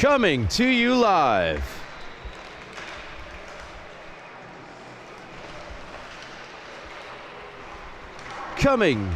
Coming to you live. Coming.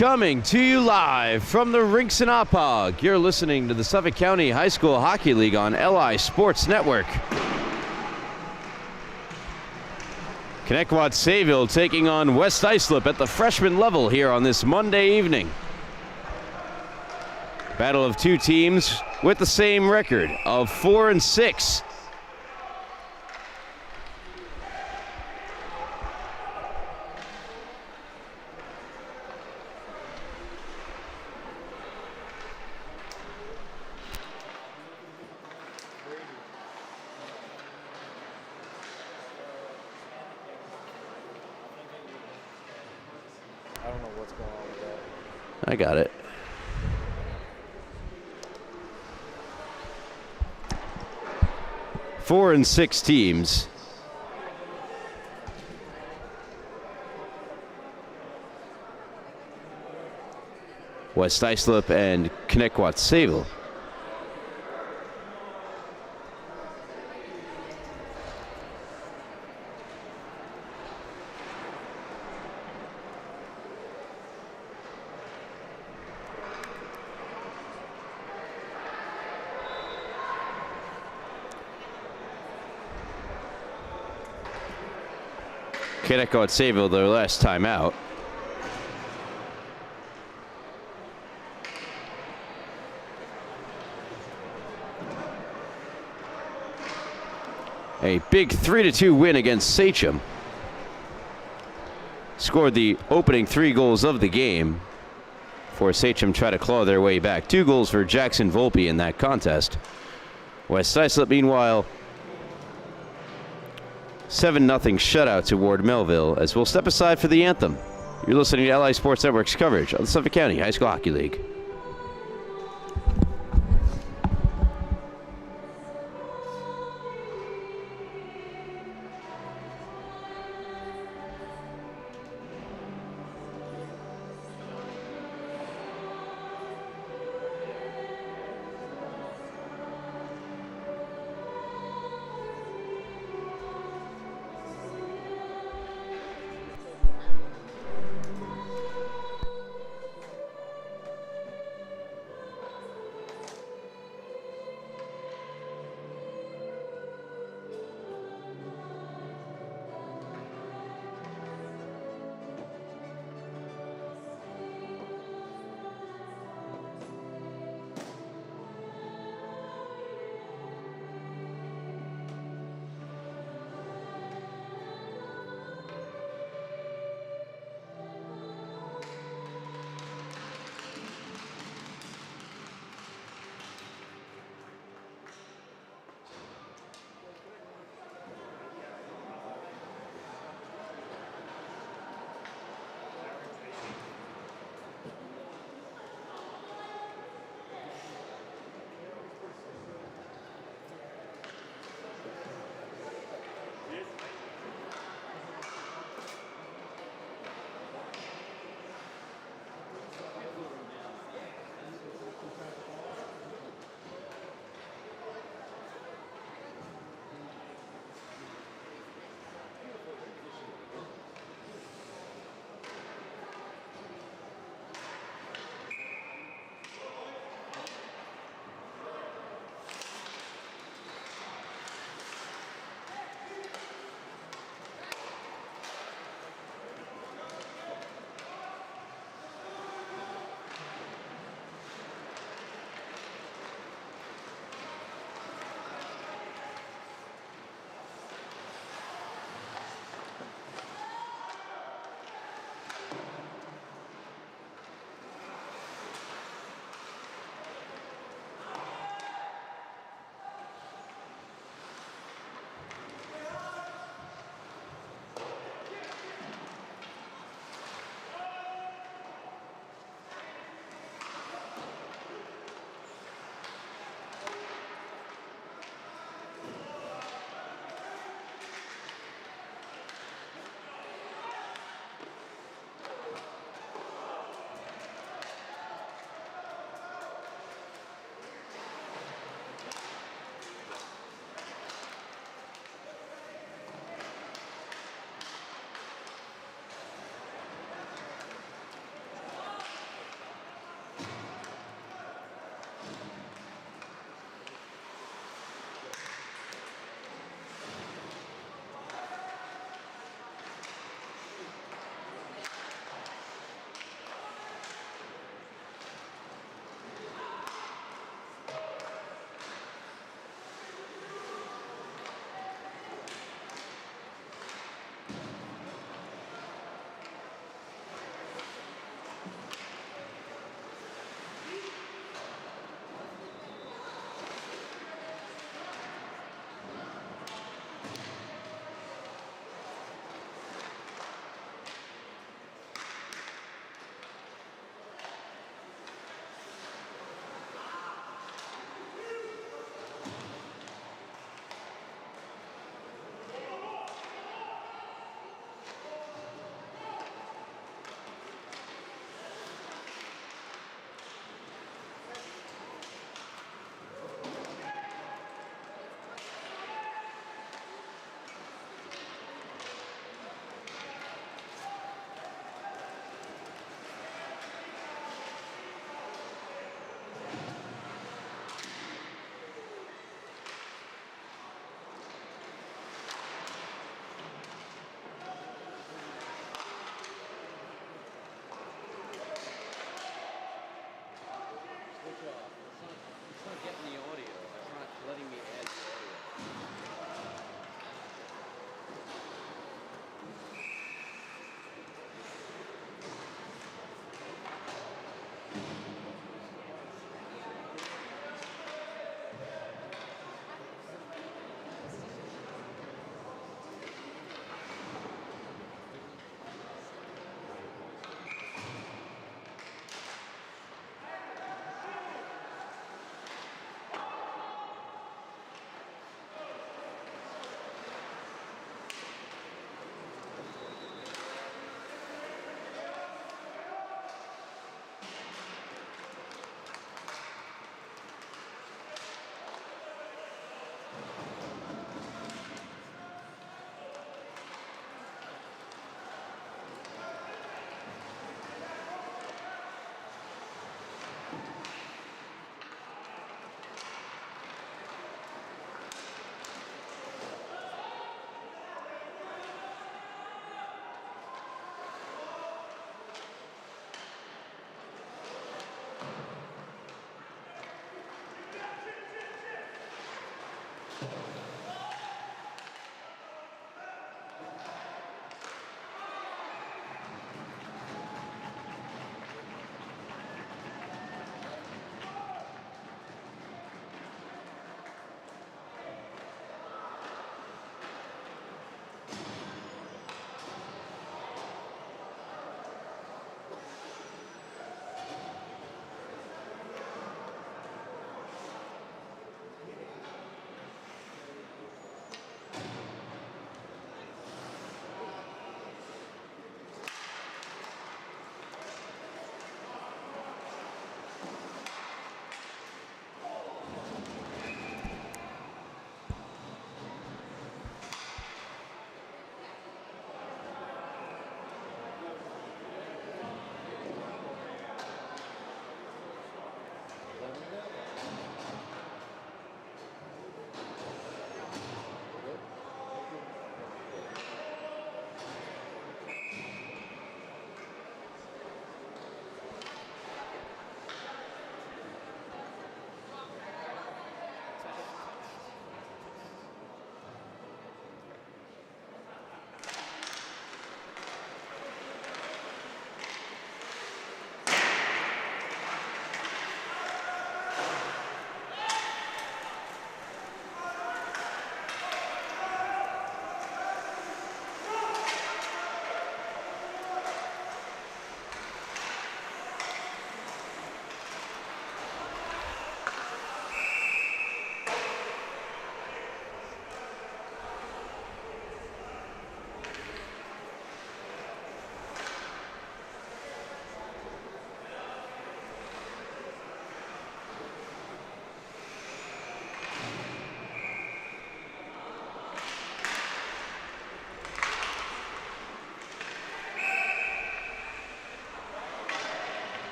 Coming to you live from the rinks in Oppog, you're listening to the Suffolk County High School Hockey League on LI Sports Network. Connetquot Sayville taking on West Islip at the freshman level here on this Monday evening. Battle of two teams with the same record of 4-6. I don't know what's going on with that. I got it. Four and six teams. West Islip and Connetquot Sayville. Connetquot Sayville their last time out. A big 3-2 win against SCHSHL. Scored the opening 3 goals of the game before SCHSHL try to claw their way back. 2 goals for Jackson Volpe in that contest. West Islip, meanwhile, 7-0 shutout toward Melville as we'll step aside for the anthem. You're listening to LI Sports Network's coverage of the Suffolk County High School Hockey League.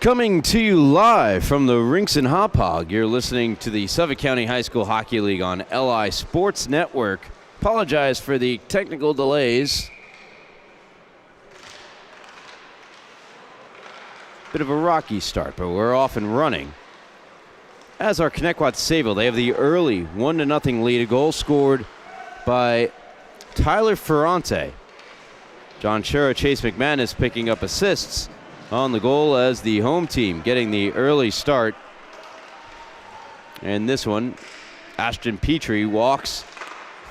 Coming to you live from the Rinks and Hop Hog, you're listening to the Suffolk County High School Hockey League on LI Sports Network. Apologize for the technical delays. Bit of a rocky start, but we're off and running. As our Connetquot Sayville, they have the early 1-0 lead. A goal scored by Tyler Ferrante. John Chura, Chase McManus picking up assists on the goal as the home team getting the early start. And this one, Ashton Petrie walks,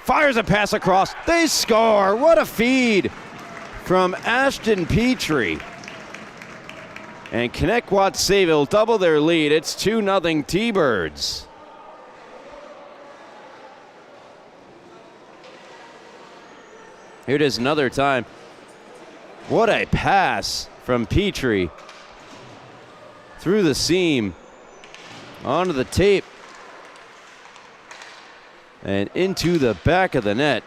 fires a pass across. They score! What a feed from Ashton Petrie. And Connetquot Sayville double their lead. It's 2-0 T-Birds. Here it is another time. What a pass from Petrie through the seam onto the tape and into the back of the net.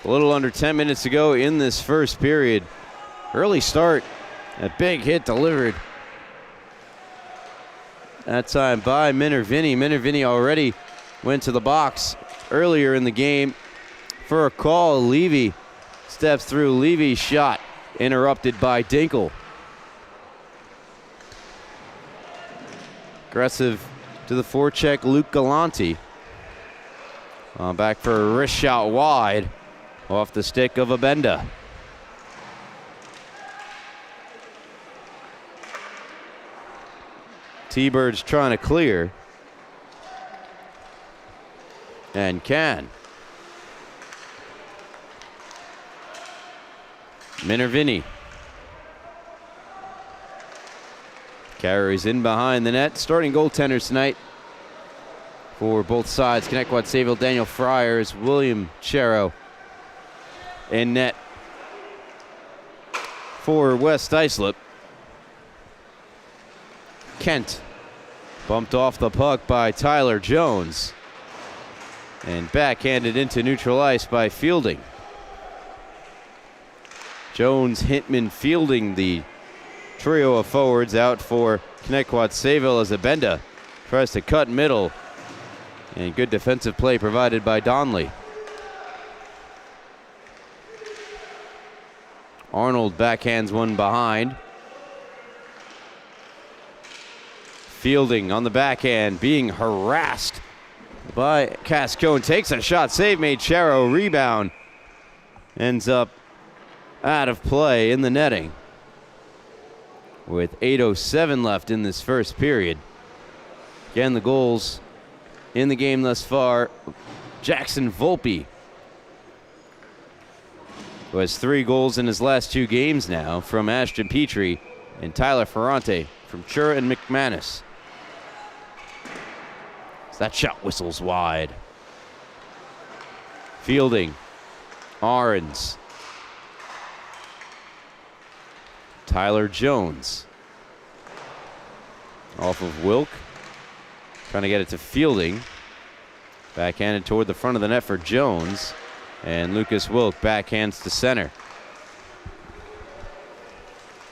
A little under 10 minutes to go in this first period. Early start, a big hit delivered. That time by Minervini. Minervini already went to the box earlier in the game for a call. Levy steps through. Levy's shot interrupted by Dinkle. Aggressive to the forecheck, Luke Galante. Back for a wrist shot wide off the stick of Abenda. T-Birds trying to clear. And can. Minervini. Carries in behind the net. Starting goaltenders tonight for both sides. Connetquot Sayville, Daniel Friars, William Chero in net for West Islip. Kent bumped off the puck by Tyler Jones and backhanded into neutral ice by Fielding. Jones, Hintman, Fielding, the trio of forwards out for Connetquot Sayville as Abenda tries to cut middle, and good defensive play provided by Donley. Arnold backhands one behind. Fielding on the backhand, being harassed by Cascone. Takes a shot, save made. Chero, rebound. Ends up out of play in the netting. With 8:07 left in this first period. Again, the goals in the game thus far. Jackson Volpe, who has 3 goals in his last 2 games now, from Ashton Petrie, and Tyler Ferrante from Chura and McManus. That shot whistles wide. Fielding. Arons. Tyler Jones. Off of Wilk. Trying to get it to Fielding. Backhanded toward the front of the net for Jones. And Lucas Wilk backhands to center.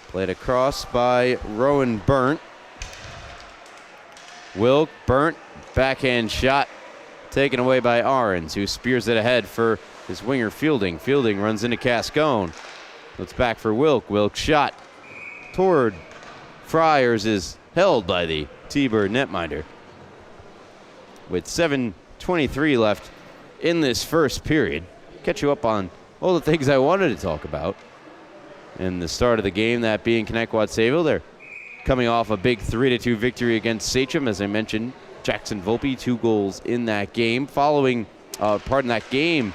Played across by Rowan Burnt. Wilk, Burnt, backhand shot taken away by Arons, who spears it ahead for his winger Fielding. Fielding runs into Cascone. Looks back for Wilk. Wilk's shot toward Friars is held by the T-Bird netminder. With 7:23 left in this first period. Catch you up on all the things I wanted to talk about in the start of the game, that being Connetquot Sayville. They're coming off a big 3-2 victory against Sachem. As I mentioned, Jackson Volpe, 2 goals in that game. That game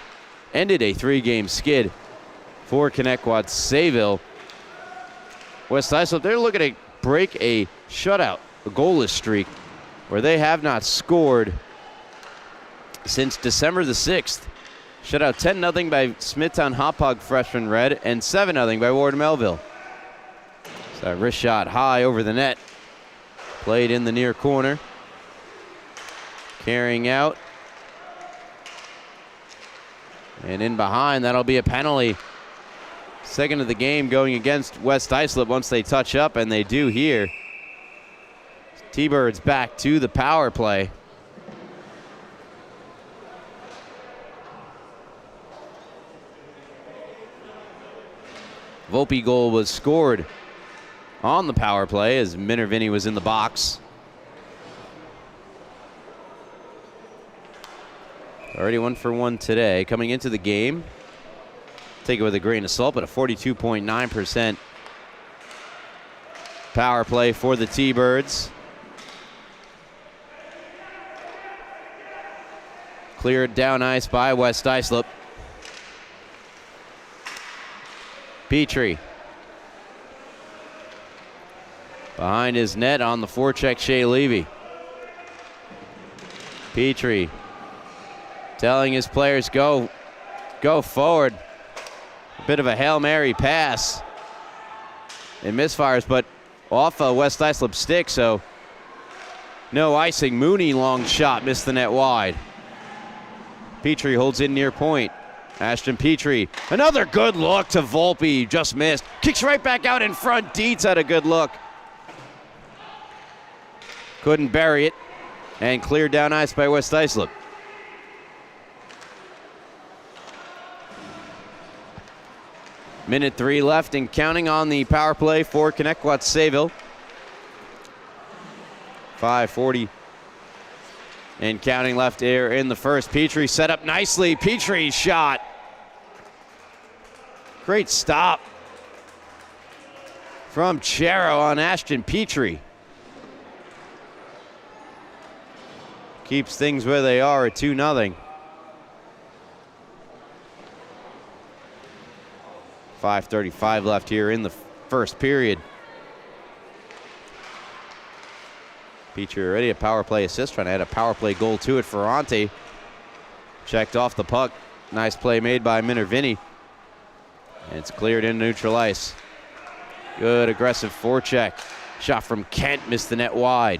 ended a 3-game skid for Connetquot Sayville. West Islip, they're looking to break a shutout, a goalless streak, where they have not scored since December the 6th. Shutout 10-0 by Smithtown Hop Hog freshman Red, and 7-0 by Ward Melville. So that wrist shot high over the net. Played in the near corner. Carrying out And in behind, that'll be a penalty. Second of the game going against West Islip once they touch up, and they do here. T-Birds back to the power play. Volpe goal was scored on the power play as Minervini was in the box. Already 1 for 1 today. Coming into the game, take it with a grain of salt, but a 42.9% power play for the T-Birds. Cleared down ice by West Islip. Petrie. Behind his net on the forecheck, Shea Levy. Petrie telling his players, go forward. A bit of a Hail Mary pass. It misfires, but off a West Islip stick, so no icing. Mooney, long shot, missed the net wide. Petrie holds in near point. Ashton Petrie, another good look to Volpe, just missed. Kicks right back out in front. Dietz had a good look. Couldn't bury it, and cleared down ice by West Islip. Minute 3 left and counting on the power play for Connetquot Sayville. 5:40 and counting left here in the first. Petrie set up nicely. Petrie's shot. Great stop from Chero on Ashton Petrie. Keeps things where they are at 2-0. 5:35 left here in the first period. Petrie already a power play assist, trying to add a power play goal to it. Ferrante checked off the puck. Nice play made by Minervini. And it's cleared into neutral ice. Good aggressive forecheck. Shot from Kent, missed the net wide.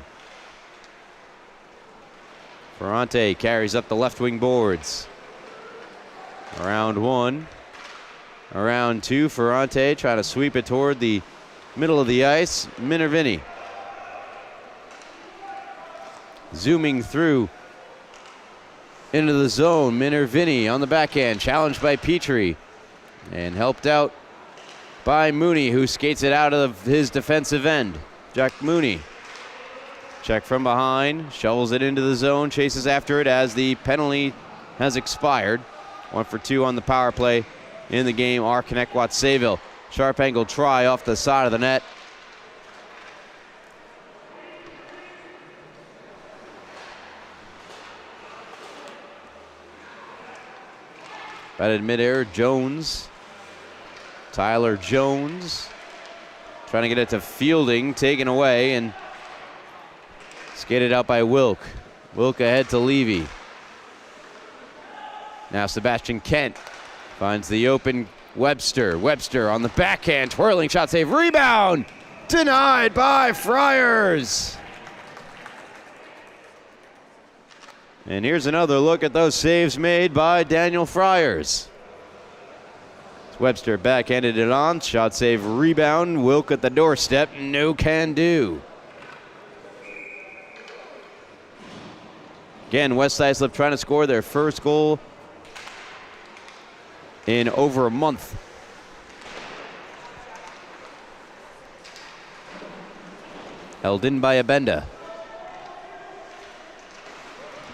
Ferrante carries up the left wing boards. Around 1. Around 2, Ferrante trying to sweep it toward the middle of the ice. Minervini zooming through into the zone. Minervini on the backhand, challenged by Petrie and helped out by Mooney, who skates it out of his defensive end. Jack Mooney, check from behind, shovels it into the zone, chases after it as the penalty has expired. 1 for 2 on the power play in the game are Connetquot Sayville. Sharp angle try off the side of the net. Batted midair, Jones. Tyler Jones trying to get it to Fielding, taken away and skated out by Wilk. Wilk ahead to Levy. Now Sebastian Kent finds the open Webster. Webster on the backhand, twirling shot save, rebound! Denied by Friars. And here's another look at those saves made by Daniel Friars. Webster backhanded it on, shot save, rebound. Wilk at the doorstep, no can do. Again, West Islip trying to score their first goal in over a month. Held in by Abenda.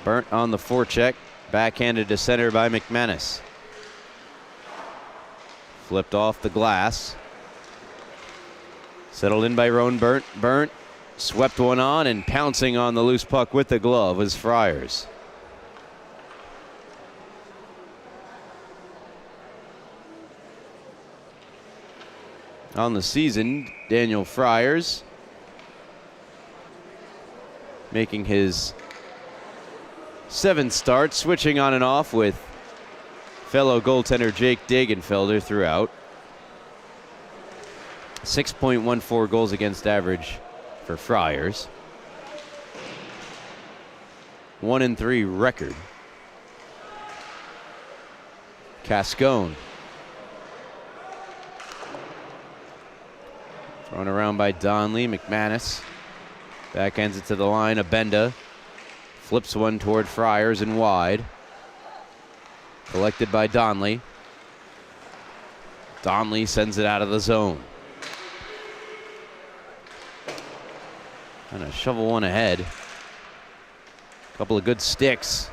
Burnt on the forecheck, backhanded to center by McManus. Flipped off the glass. Settled in by Roan Burnt. Burnt swept one on, and pouncing on the loose puck with the glove was Friars. On the season, Daniel Friars making his 7th start, switching on and off with fellow goaltender Jake Dagenfelder throughout. 6.14 goals against average for Friars. 1-3 record. Cascone. Thrown around by Donley. McManus backhands it to the line. Abenda flips one toward Friars and wide. Collected by Donley. Donley sends it out of the zone. Trying to shovel one ahead. A couple of good sticks.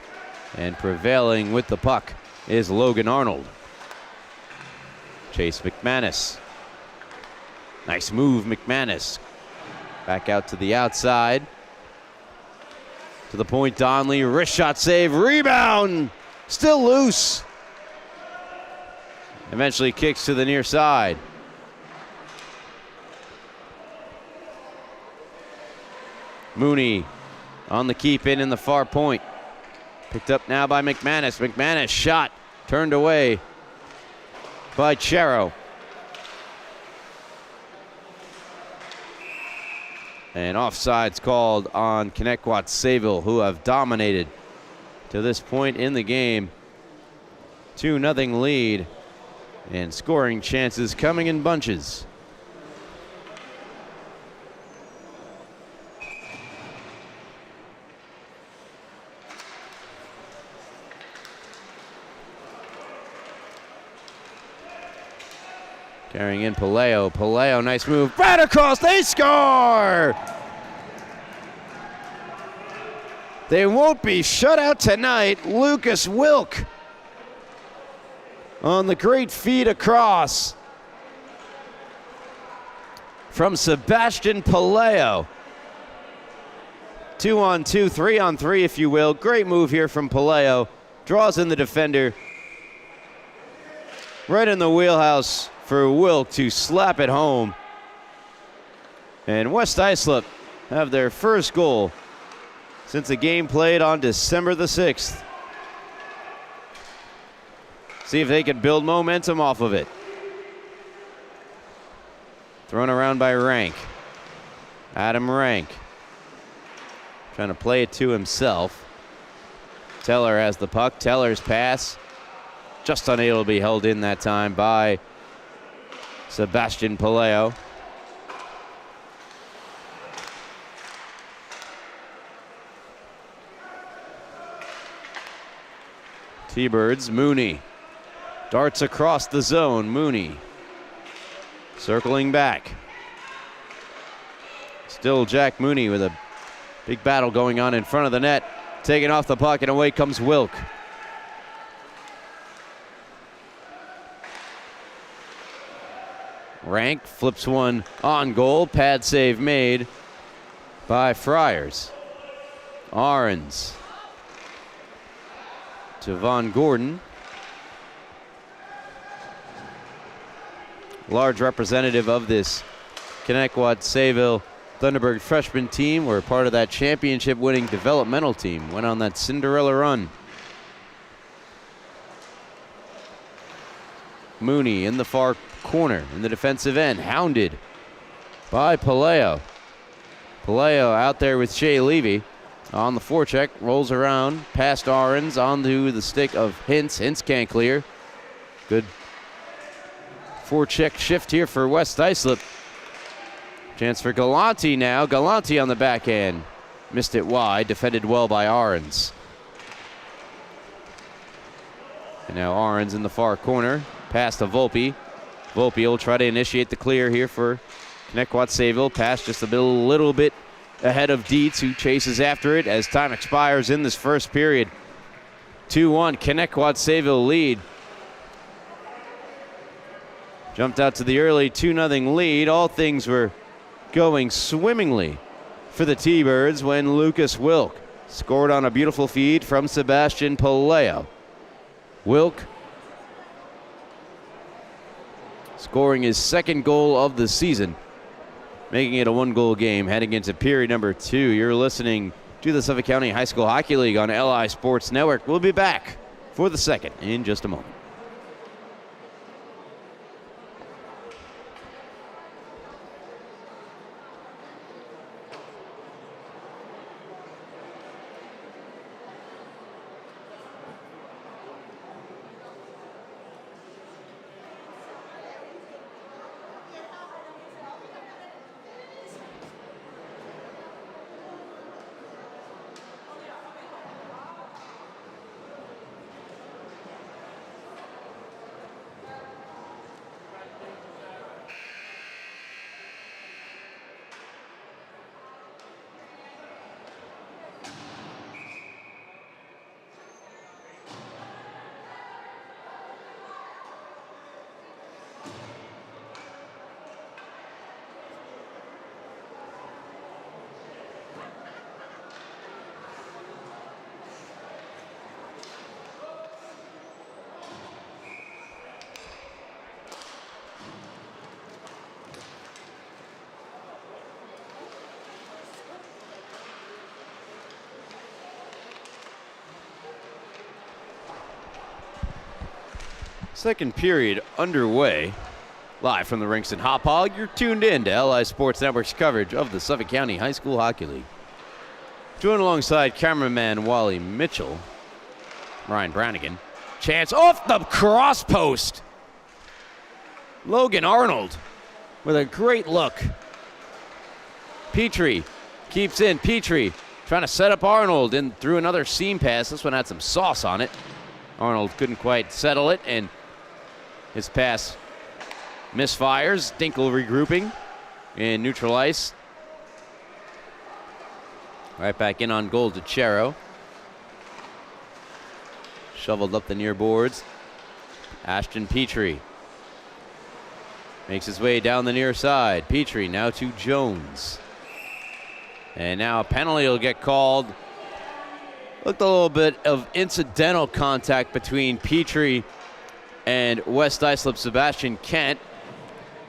And prevailing with the puck is Logan Arnold. Chase McManus. Nice move, McManus. Back out to the outside. To the point, Donley. Wrist shot save. Rebound. Still loose. Eventually kicks to the near side. Mooney on the keep in the far point. Picked up now by McManus. McManus shot turned away by Chero. And offsides called on Connetquot Sayville, who have dominated to this point in the game. 2-0 lead, and scoring chances coming in bunches. Carrying in Paleo. Paleo, nice move. Right across, they score! They won't be shut out tonight. Lucas Wilk on the great feed across from Sebastian Paleo. 2-on-2, 3-on-3, if you will. Great move here from Paleo. Draws in the defender. Right in the wheelhouse for Wilk to slap it home. And West Islip have their first goal since the game played on December the 6th. See if they can build momentum off of it. Thrown around by Rank. Adam Rank trying to play it to himself. Teller has the puck. Teller's pass just unable to be held in that time by Sebastian Paleo. T-Birds, Mooney. Darts across the zone, Mooney. Circling back. Still Jack Mooney with a big battle going on in front of the net. Taking off the puck and away comes Wilk. Rank flips one on goal. Pad save made by Friars. Ahrens to Von Gordon. Large representative of this Connetquot Sayville Thunderbird freshman team. Were part of that championship winning developmental team. Went on that Cinderella run. Mooney in the far corner in the defensive end, hounded by Paleo. Paleo out there with Shea Levy on the forecheck, rolls around past Ahrens onto the stick of Hintz. Hintz can't clear. Good forecheck shift here for West Islip. Chance for Galante now. Galante on the backhand. Missed it wide, defended well by Ahrens. And now Ahrens in the far corner, pass to Volpe. Volpe will try to initiate the clear here for Connetquot Sayville. Pass just a little bit ahead of Dietz, who chases after it as time expires in this first period. 2-1, Connetquot Sayville lead. Jumped out to the early 2-0 lead. All things were going swimmingly for the T-Birds when Lucas Wilk scored on a beautiful feed from Sebastian Paleo. Wilk scoring his second goal of the season, making it a one-goal game heading into period number 2. You're listening to the Suffolk County High School Hockey League on LI Sports Network. We'll be back for the second in just a moment. Second period underway. Live from the rinks in Hop Hog, you're tuned in to LI Sports Network's coverage of the Suffolk County High School Hockey League. Joined alongside cameraman Wally Mitchell, Ryan Brannigan. Chance off the cross post. Logan Arnold with a great look. Petrie keeps in. Petrie trying to set up Arnold in through another seam pass. This one had some sauce on it. Arnold couldn't quite settle it, and his pass misfires. Dinkel regrouping in neutral ice. Right back in on goal to Chero. Shoveled up the near boards. Ashton Petrie makes his way down the near side. Petrie now to Jones. And now a penalty will get called. Looked a little bit of incidental contact between Petrie and West Islip Sebastian Kent,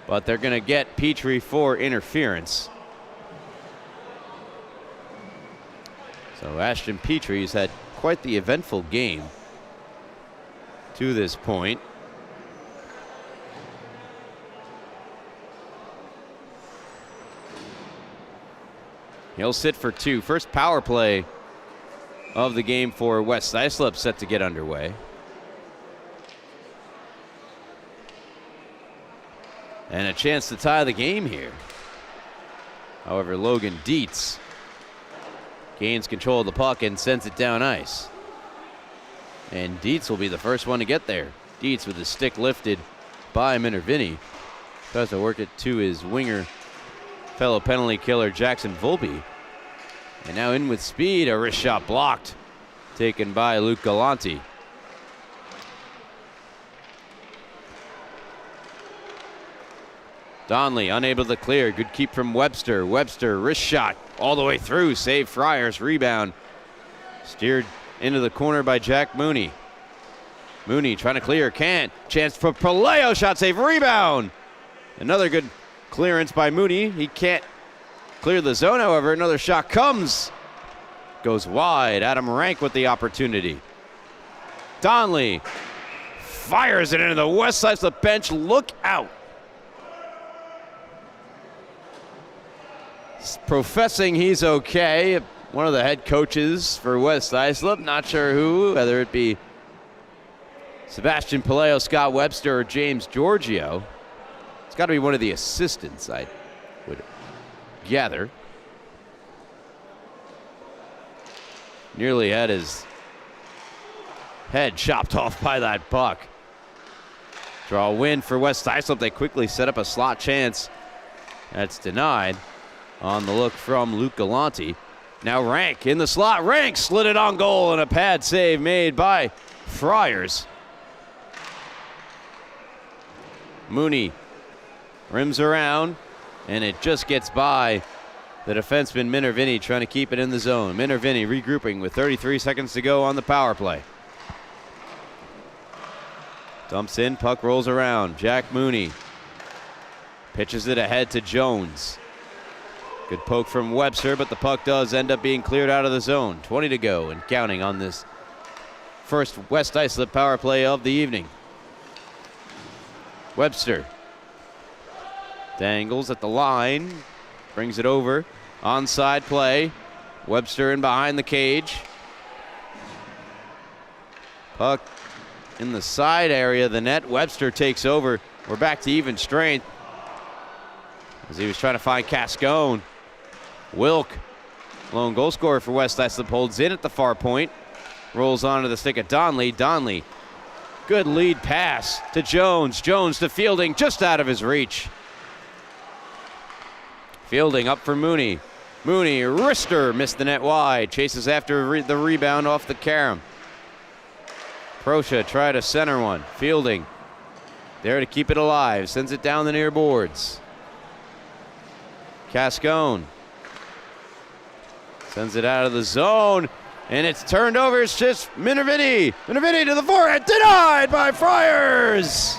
but they're going to get Petrie for interference. So Ashton Petrie has had quite the eventful game to this point. He'll sit for two. First power play of the game for West Islip set to get underway. And a chance to tie the game here. However, Logan Dietz gains control of the puck and sends it down ice. And Dietz will be the first one to get there. Dietz with his stick lifted by Minervini. Tries to work it to his winger, fellow penalty killer Jackson Volpe. And now in with speed, a wrist shot blocked, taken by Luke Galanti. Donley unable to clear. Good keep from Webster. Webster wrist shot all the way through. Save Friars. Rebound steered into the corner by Jack Mooney. Mooney trying to clear. Can't. Chance for Palayo. Shot save. Rebound. Another good clearance by Mooney. He can't clear the zone, however. Another shot comes. Goes wide. Adam Rank with the opportunity. Donley fires it into the west side of the bench. Look out. Professing he's okay. One of the head coaches for West Islip. Not sure who, whether it be Sebastian Palayo, Scott Webster, or James Giorgio. It's got to be one of the assistants, I would gather. Nearly had his head chopped off by that puck. Draw a win for West Islip. They quickly set up a slot chance. That's denied. On the look from Luke Galanti. Now Rank in the slot. Rank slid it on goal, and a pad save made by Friars. Mooney rims around, and it just gets by the defenseman Minervini, trying to keep it in the zone. Minervini regrouping with 33 seconds to go on the power play. Dumps in, puck rolls around. Jack Mooney pitches it ahead to Jones. Good poke from Webster, but the puck does end up being cleared out of the zone. 20 to go and counting on this first West Islip power play of the evening. Webster dangles at the line, brings it over. Onside play. Webster in behind the cage. Puck in the side area of the net. Webster takes over. We're back to even strength as he was trying to find Cascone. Wilk, lone goal scorer for West Islip, holds in at the far point. Rolls onto the stick of Donley. Donley, good lead pass to Jones. Jones to Fielding, just out of his reach. Fielding up for Mooney. Mooney, wrister, missed the net wide. Chases after the rebound off the carom. Proscia tried to center one. Fielding there to keep it alive. Sends it down the near boards. Cascone sends it out of the zone, and it's turned over. It's just Minervini. Minervini to the forehead. Denied by Friars.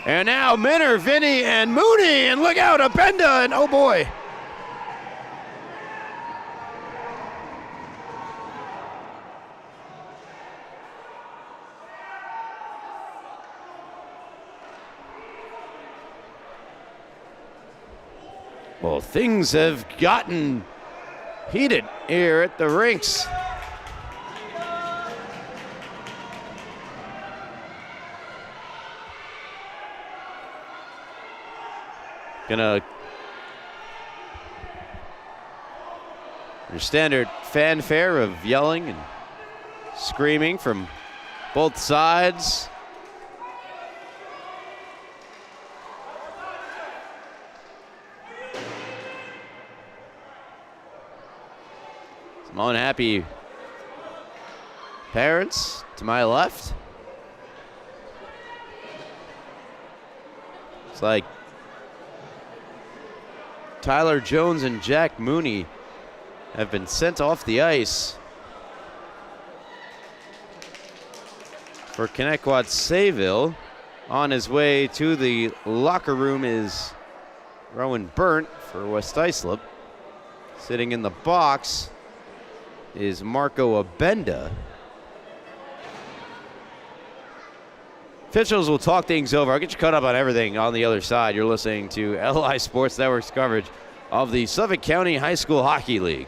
And now Minervini and Mooney, and look out, Abenda, and oh boy. Well, things have gotten heated here at the rinks. Gonna your standard fanfare of yelling and screaming from both sides. Some unhappy parents to my left. It's like Tyler Jones and Jack Mooney have been sent off the ice for Connetquot Sayville. On his way to the locker room is Rowan Burnt for West Islip. Sitting in the box is Marco Abenda. Officials will talk things over. I'll get you caught up on everything on the other side. You're listening to LI Sports Network's coverage of the Suffolk County High School Hockey League.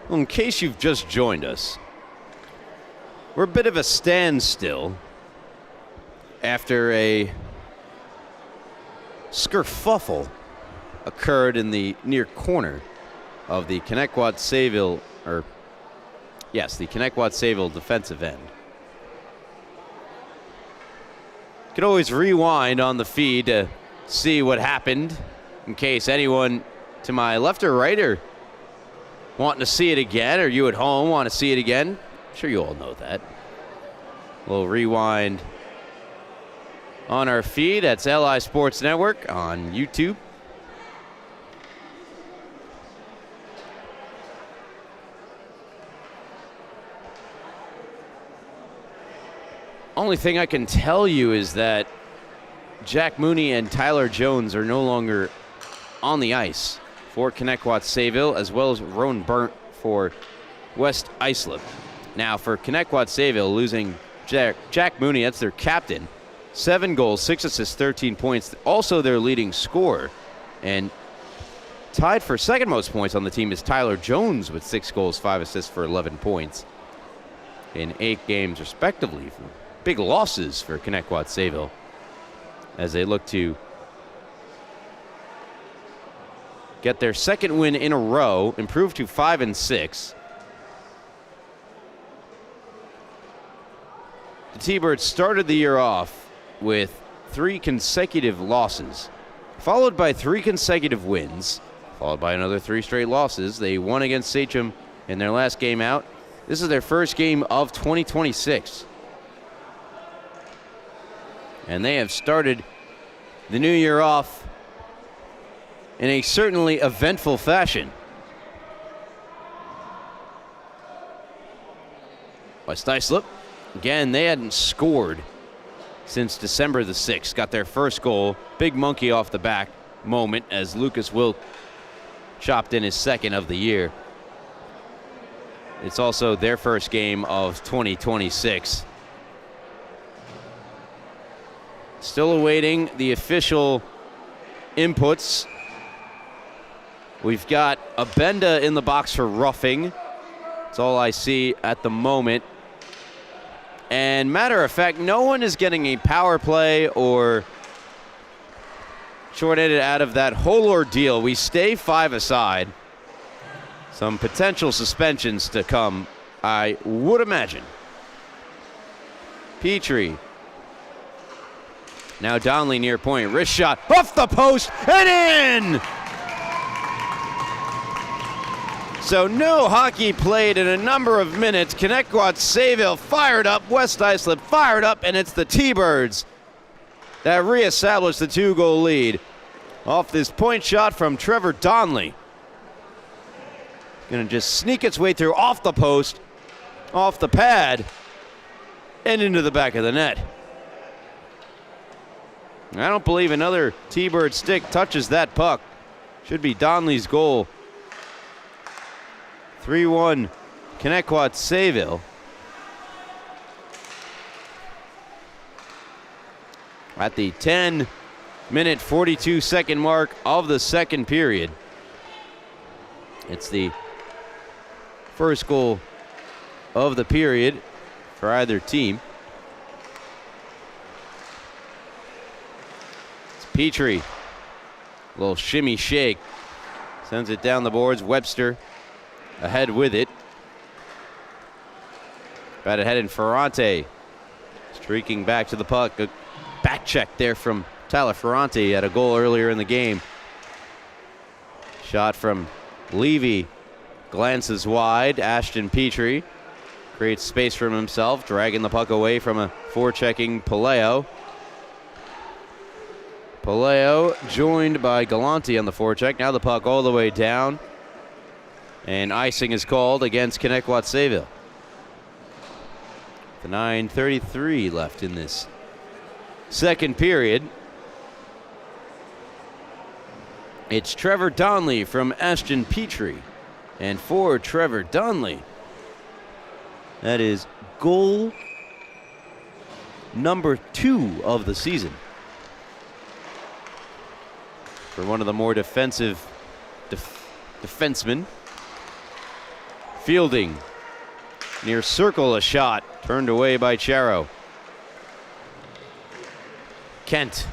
In case you've just joined us, we're a bit of a standstill after a skerfuffle occurred in the near corner of the Connetquot Sayville, the Connetquot Sayville defensive end. You can always rewind on the feed to see what happened in case anyone to my left or right are wanting to see it again, or you at home want to see it again. I'm sure you all know that. We'll rewind on our feed. That's LI Sports Network on YouTube. Only thing I can tell you is that Jack Mooney and Tyler Jones are no longer on the ice for Connetquot Sayville, as well as Rowan Burnt for West Islip. Now for Connetquot Sayville, losing Jack Mooney, that's their captain. 7 goals, 6 assists, 13 points. Also their leading scorer. And tied for second most points on the team is Tyler Jones with 6 goals, 5 assists for 11 points in 8 games respectively. Big losses for Connetquot Sayville as they look to get their second win in a row, improve to 5-6. The T-Birds started the year off with 3 consecutive losses, followed by 3 consecutive wins, followed by another 3 straight losses. They won against Sachem in their last game out. This is their first game of 2026. And they have started the new year off in a certainly eventful fashion. West Islip, again, they hadn't scored since December the 6th. Got their first goal, big monkey off the back moment as Lucas Wilk chopped in his second of the year. It's also their first game of 2026. Still awaiting the official inputs. We've got a Benda in the box for roughing. That's all I see at the moment. And matter of fact, no one is getting a power play or short-handed out of that whole ordeal. We stay 5 aside. Some potential suspensions to come, I would imagine. Petrie. Now Donnelly near point. Wrist shot off the post and in! So no hockey played in a number of minutes. Connetquot Sayville fired up. West Islip fired up, and it's the T-Birds that reestablished the 2-goal lead off this point shot from Trevor Donnelly. Gonna just sneak its way through off the post, off the pad, and into the back of the net. I don't believe another T-Bird stick touches that puck. Should be Donnelly's goal. 3-1 Connetquot Sayville. At the 10-minute 42-second mark of the second period. It's the first goal of the period for either team. It's Petrie. A little shimmy shake. Sends it down the boards. Webster ahead with it. Right ahead in Ferrante. Streaking back to the puck. A back check there from Tyler Ferrante. Had a goal earlier in the game. Shot from Levy. Glances wide. Ashton Petrie creates space for himself. Dragging the puck away from a forechecking Paleo. Paleo joined by Galante on the forecheck. Now the puck all the way down. And icing is called against Connetquot Sayville. The 9:33 left in this second period. It's Trevor Donnelly from Ashton Petrie. And for Trevor Donnelly, that is goal number 2 of the season. For one of the more defensive defensemen. Fielding near circle, a shot turned away by Charo. Kent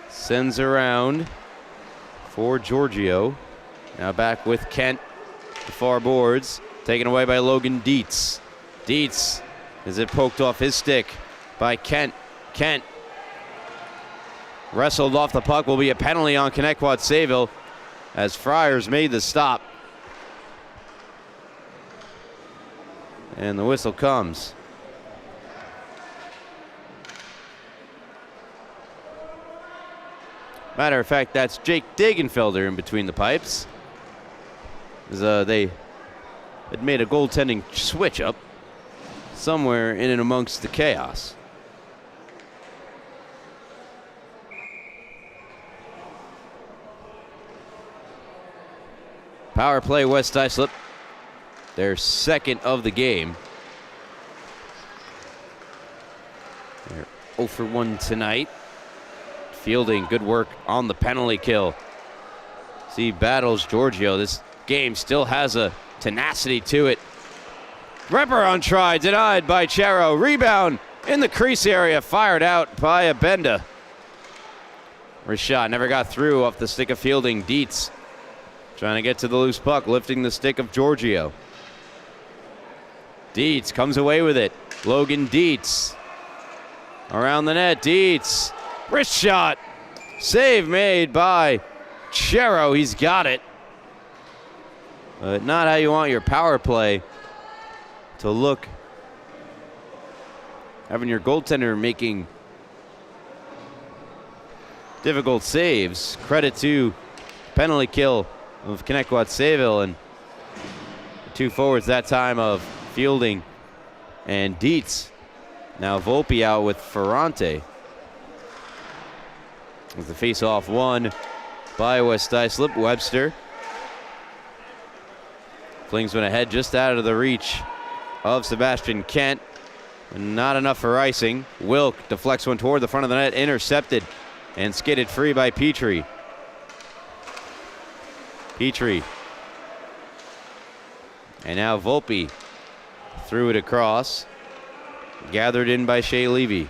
sends around for Giorgio. Now back with Kent. The far boards taken away by Logan Dietz. Dietz, is it poked off his stick by Kent. Kent wrestled off the puck. Will be a penalty on Connetquot Sayville as Friars made the stop. And the whistle comes. Matter of fact, that's Jake Dagenfelder in between the pipes. As, they had made a goaltending switch up somewhere in and amongst the chaos. Power play West Islip. Their second of the game. They're 0 for 1 tonight. Fielding, good work on the penalty kill. See, battles Giorgio. This game still has a tenacity to it. Repper on try, denied by Charo. Rebound in the crease area, fired out by a Benda. Wrist shot never got through off the stick of Fielding. Dietz trying to get to the loose puck, lifting the stick of Giorgio. Dietz comes away with it. Logan Dietz around the net. Dietz, wrist shot. Save made by Charo. He's got it. But not how you want your power play to look. Having your goaltender making difficult saves. Credit to penalty kill of Connetquot Sayville, and the two forwards that time of Fielding and Dietz. Now Volpe out with Ferrante. With the face-off won by West Islip. Webster flings one ahead just out of the reach of Sebastian Kent. Not enough for icing. Wilk deflects one toward the front of the net, intercepted and skidded free by Petrie. Petrie. And now Volpe threw it across. Gathered in by Shea Levy.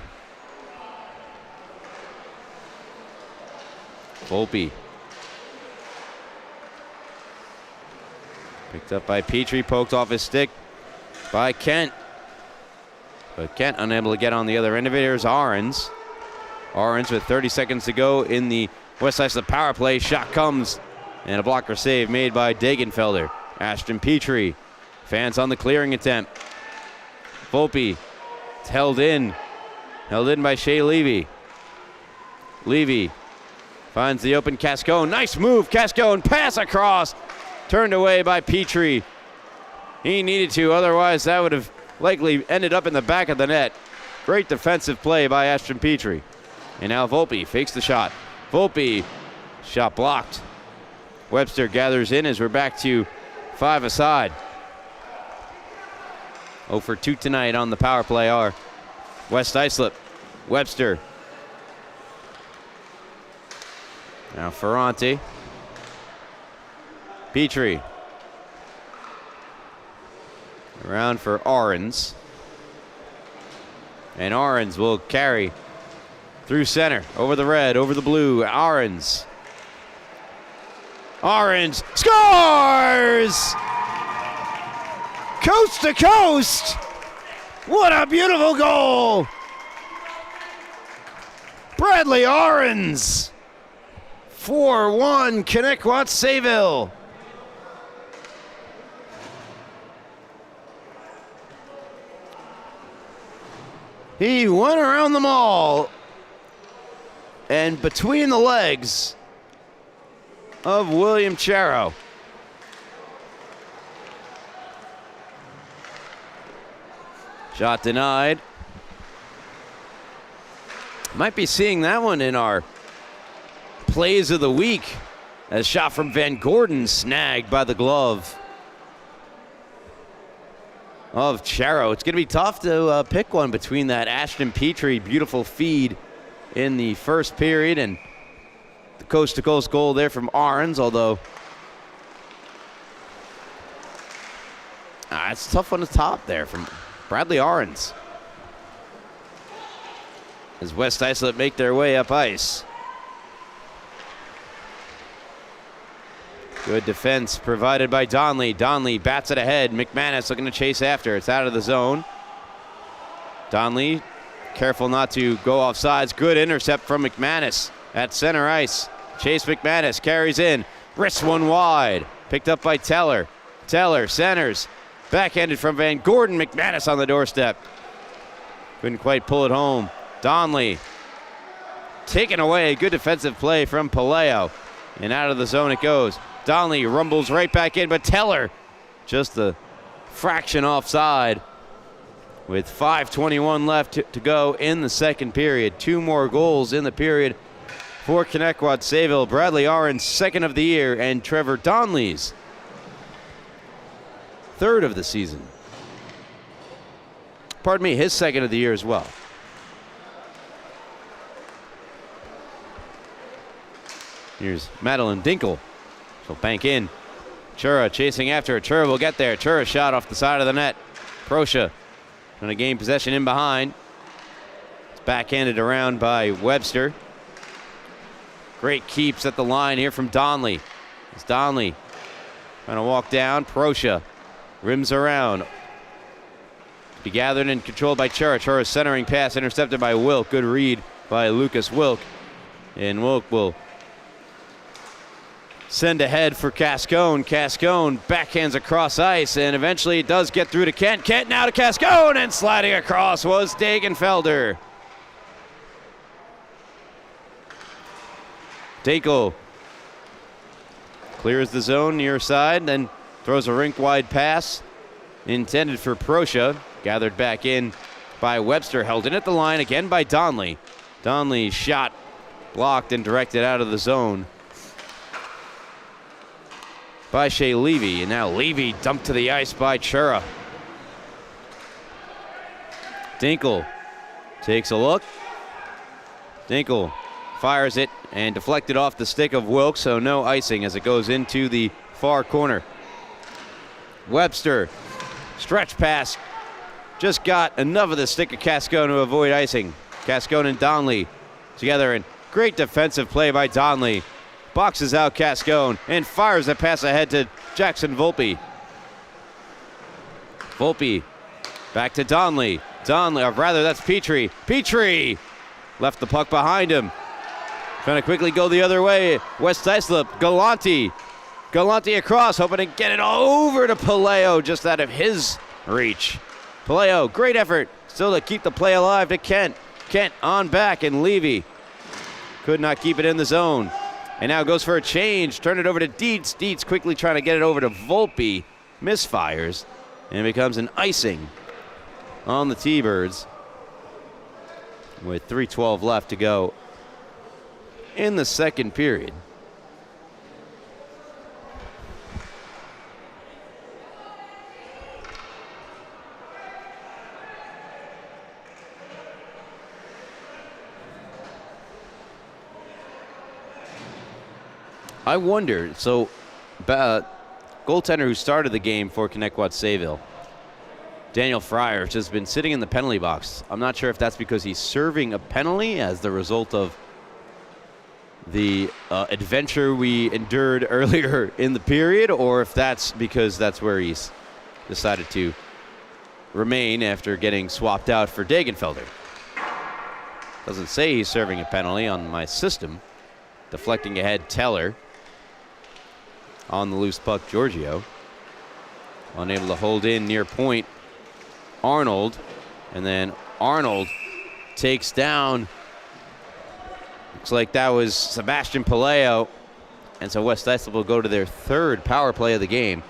Volpe. Picked up by Petrie, poked off his stick by Kent. But Kent unable to get on the other end of it. Here's Ahrens. Ahrens with 30 seconds to go in the West Islip power play. Shot comes, and a blocker save made by Degenfelder. Ashton Petrie. Fans on the clearing attempt. Volpe. It's held in. Held in by Shea Levy. Levy finds the open Cascone. Nice move, Cascone. Pass across. Turned away by Petrie. He needed to, otherwise that would have likely ended up in the back of the net. Great defensive play by Ashton Petrie. And now Volpe fakes the shot. Volpe, shot blocked. Webster gathers in as we're back to 5 aside. 0 for 2 tonight on the power play are West Islip. Webster. Now Ferranti. Petrie. Around for Ahrens. And Ahrens will carry through center, over the red, over the blue. Ahrens. Ahrens scores! Coast to coast! What a beautiful goal! Bradley Ahrens. 4-1 Connetquot Sayville. He went around them all and between the legs of William Charo. Shot denied. Might be seeing that one in our plays of the week. A shot from Van Gordon snagged by the glove of Charo. It's going to be tough to pick one between that Ashton Petrie beautiful feed in the first period and the coast-to-coast goal there from Ahrens, although it's a tough on the top there from Bradley Ahrens. As West Islip make their way up ice. Good defense provided by Donley. Donley bats it ahead. McManus looking to chase after. It's out of the zone. Donley careful not to go off sides. Good intercept from McManus at center ice. Chase McManus carries in. Wrists one wide. Picked up by Teller. Teller centers. Backhanded from Van Gordon. McManus on the doorstep. Couldn't quite pull it home. Donley taken away. Good defensive play from Paleo. And out of the zone it goes. Donley rumbles right back in, but Teller just a fraction offside with 5:21 left to go in the second period. 2 more goals in the period for Connetquot Sayville. Bradley Ahrens, second of the year, and Trevor Donley's third of the season. Pardon me, his second of the year as well. Here's Madeline Dinkle. She'll bank in. Chura chasing after. Chura will get there. Chura shot off the side of the net. Proscia going to gain possession in behind. It's backhanded around by Webster. Great keeps at the line here from Donley. It's Donley trying to walk down. Proscia rims around. Be gathered and controlled by Chura. Chura's centering pass intercepted by Wilk. Good read by Lucas Wilk. And Wilk will send ahead for Cascone. Cascone backhands across ice, and eventually it does get through to Kent. Kent now to Cascone, and sliding across was Degenfelder. Dako clears the zone near side, then throws a rink-wide pass intended for Proscia. Gathered back in by Webster, held in at the line again by Donley. Donley's shot blocked and directed out of the zone by Shea Levy, and now Levy dumped to the ice by Chura. Dinkle takes a look. Dinkle fires it and deflected off the stick of Wilkes, so no icing as it goes into the far corner. Webster, stretch pass, just got enough of the stick of Cascone to avoid icing. Cascone and Donnelly together, and great defensive play by Donnelly. Boxes out Cascone and fires a pass ahead to Jackson Volpe. Volpe back to Donnelly. Donnelly, or rather that's Petrie. Petrie left the puck behind him. Trying to quickly go the other way. West Islip, Galante. Galante across, hoping to get it over to Paleo, just out of his reach. Paleo, great effort, still to keep the play alive to Kent. Kent on back, and Levy could not keep it in the zone. And now goes for a change, turn it over to Dietz. Dietz quickly trying to get it over to Volpe. Misfires, and it becomes an icing on the T-Birds with 3:12 left to go in the second period. I wonder, so goaltender who started the game for Connetquot Sayville, Daniel Fryer, has just been sitting in the penalty box. I'm not sure if that's because he's serving a penalty as the result of the adventure we endured earlier in the period, or if that's because that's where he's decided to remain after getting swapped out for Dagenfelder. Doesn't say he's serving a penalty on my system. Deflecting ahead, Teller. On the loose puck, Giorgio. Unable to hold in near point, Arnold. And then Arnold takes down, looks like that was Sebastian Paleo. And so West Islip will go to their third power play of the game.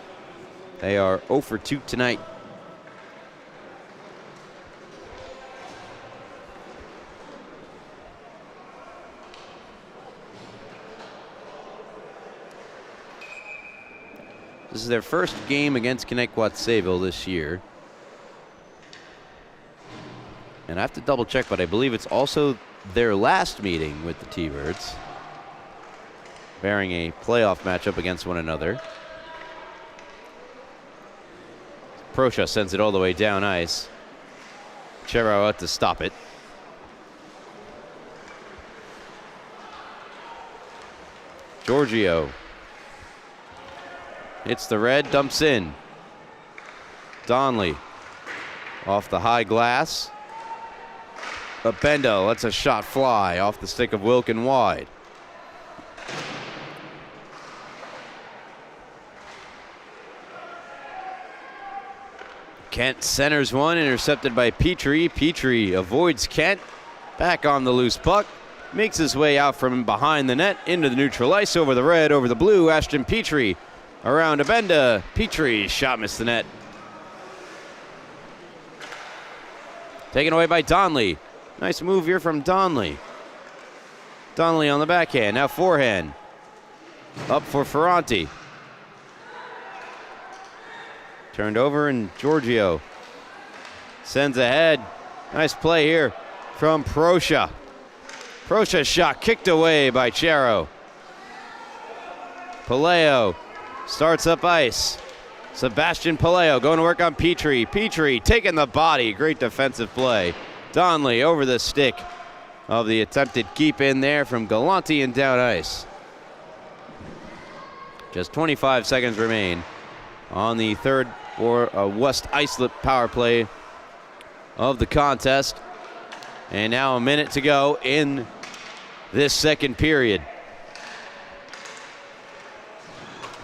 They are 0 for 2 tonight. This is their first game against Connetquot Sayville this year. And I have to double check, but I believe it's also their last meeting with the T-Birds, bearing a playoff matchup against one another. Proscia sends it all the way down ice. Chero out to stop it. Giorgio hits the red, dumps in. Donnelly off the high glass. Bendo lets a shot fly off the stick of Wilkin wide. Kent centers one, intercepted by Petrie. Petrie avoids Kent. Back on the loose puck. Makes his way out from behind the net into the neutral ice, over the red, over the blue. Ashton Petrie around Abenda. Petrie shot missed the net. Taken away by Donnelly. Nice move here from Donnelly. Donnelly on the backhand, now forehand. Up for Ferranti. Turned over, and Giorgio sends ahead. Nice play here from Proscia. Proscia's shot kicked away by Chero. Paleo starts up ice. Sebastian Paleo going to work on Petrie. Petrie taking the body. Great defensive play. Donnelly over the stick of the attempted keep in there from Galante and down ice. Just 25 seconds remain on the third or West Islip power play of the contest. And now a minute to go in this second period.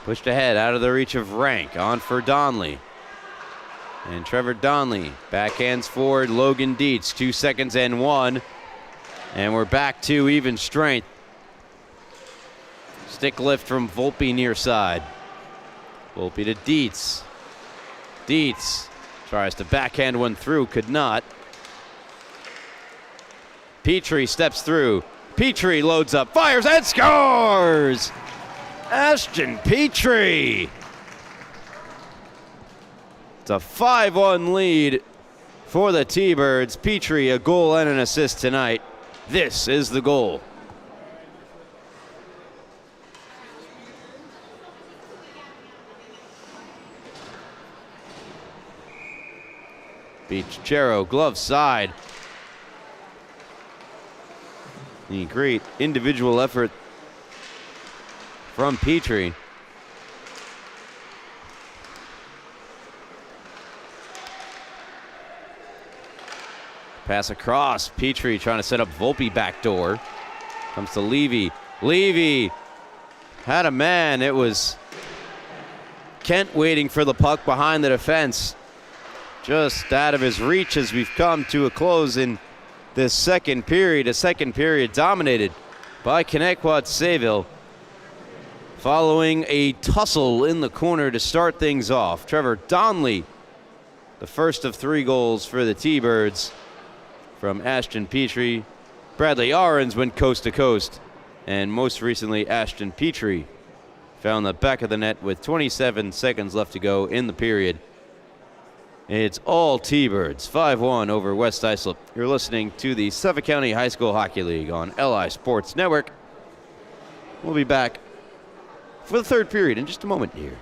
Pushed ahead out of the reach of Rank, on for Donnelly. And Trevor Donnelly backhands forward Logan Dietz, 2 seconds and 1. And we're back to even strength. Stick lift from Volpe near side. Volpe to Dietz. Dietz tries to backhand one through, could not. Petrie steps through. Petrie loads up, fires, and scores! Ashton Petrie. It's a 5-1 lead for the T-Birds. Petrie, a goal and an assist tonight. This is the goal. Beachero, glove side. The great individual effort from Petrie. Pass across. Petrie trying to set up Volpe backdoor. Comes to Levy. Levy had a man. It was Kent waiting for the puck behind the defense. Just out of his reach as we've come to a close in this second period. A second period dominated by Connetquot Sayville. Following a tussle in the corner to start things off. Trevor Donnelly, the first of 3 goals for the T-Birds from Ashton Petrie. Bradley Ahrens went coast to coast. And most recently, Ashton Petrie found the back of the net with 27 seconds left to go in the period. It's all T-Birds, 5-1 over West Islip. You're listening to the Suffolk County High School Hockey League on LI Sports Network. We'll be back for the third period in just a moment here.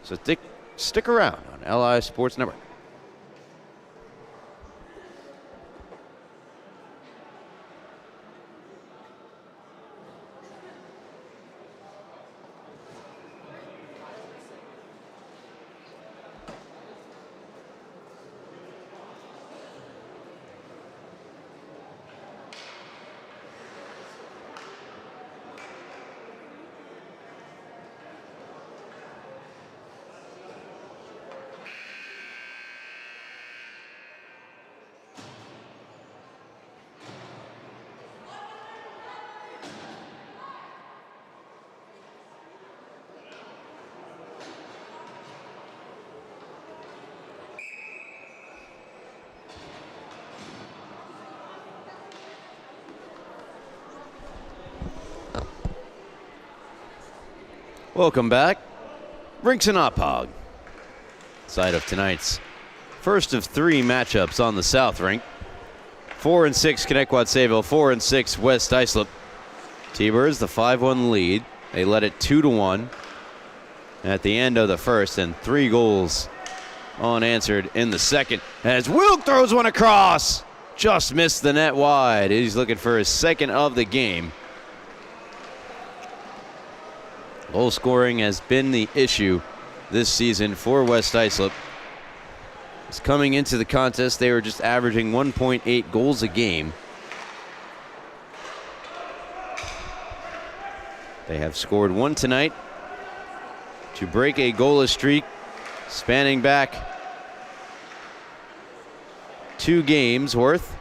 So stick around on LI Sports Network. Welcome back. Rinks and Ophog. Side of tonight's first of 3 matchups on the South Rink. 4-6 Connetquot Sayville, 4-6 West Islip. T-Birds the 5-1 lead. They led it 2-1 at the end of the first, and 3 goals unanswered in the second. As Wilk throws one across, just missed the net wide. He's looking for his second of the game. Goal scoring has been the issue this season for West Islip. It's coming into the contest, they were just averaging 1.8 goals a game. They have scored 1 tonight to break a goalless streak spanning back 2 games worth.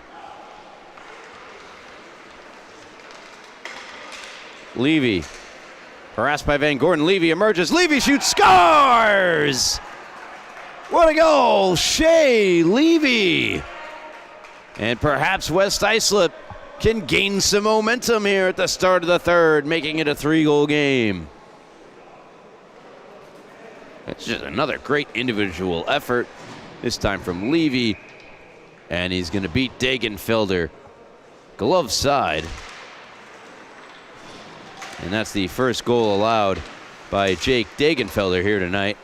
Levy. Harassed by Van Gordon. Levy emerges. Levy shoots. Scores! What a goal. Shea Levy. And perhaps West Islip can gain some momentum here at the start of the third, making it a 3-goal game. It's just another great individual effort, this time from Levy. And he's going to beat Dagenfelder. Glove side. And that's the first goal allowed by Jake Dagenfelder here tonight.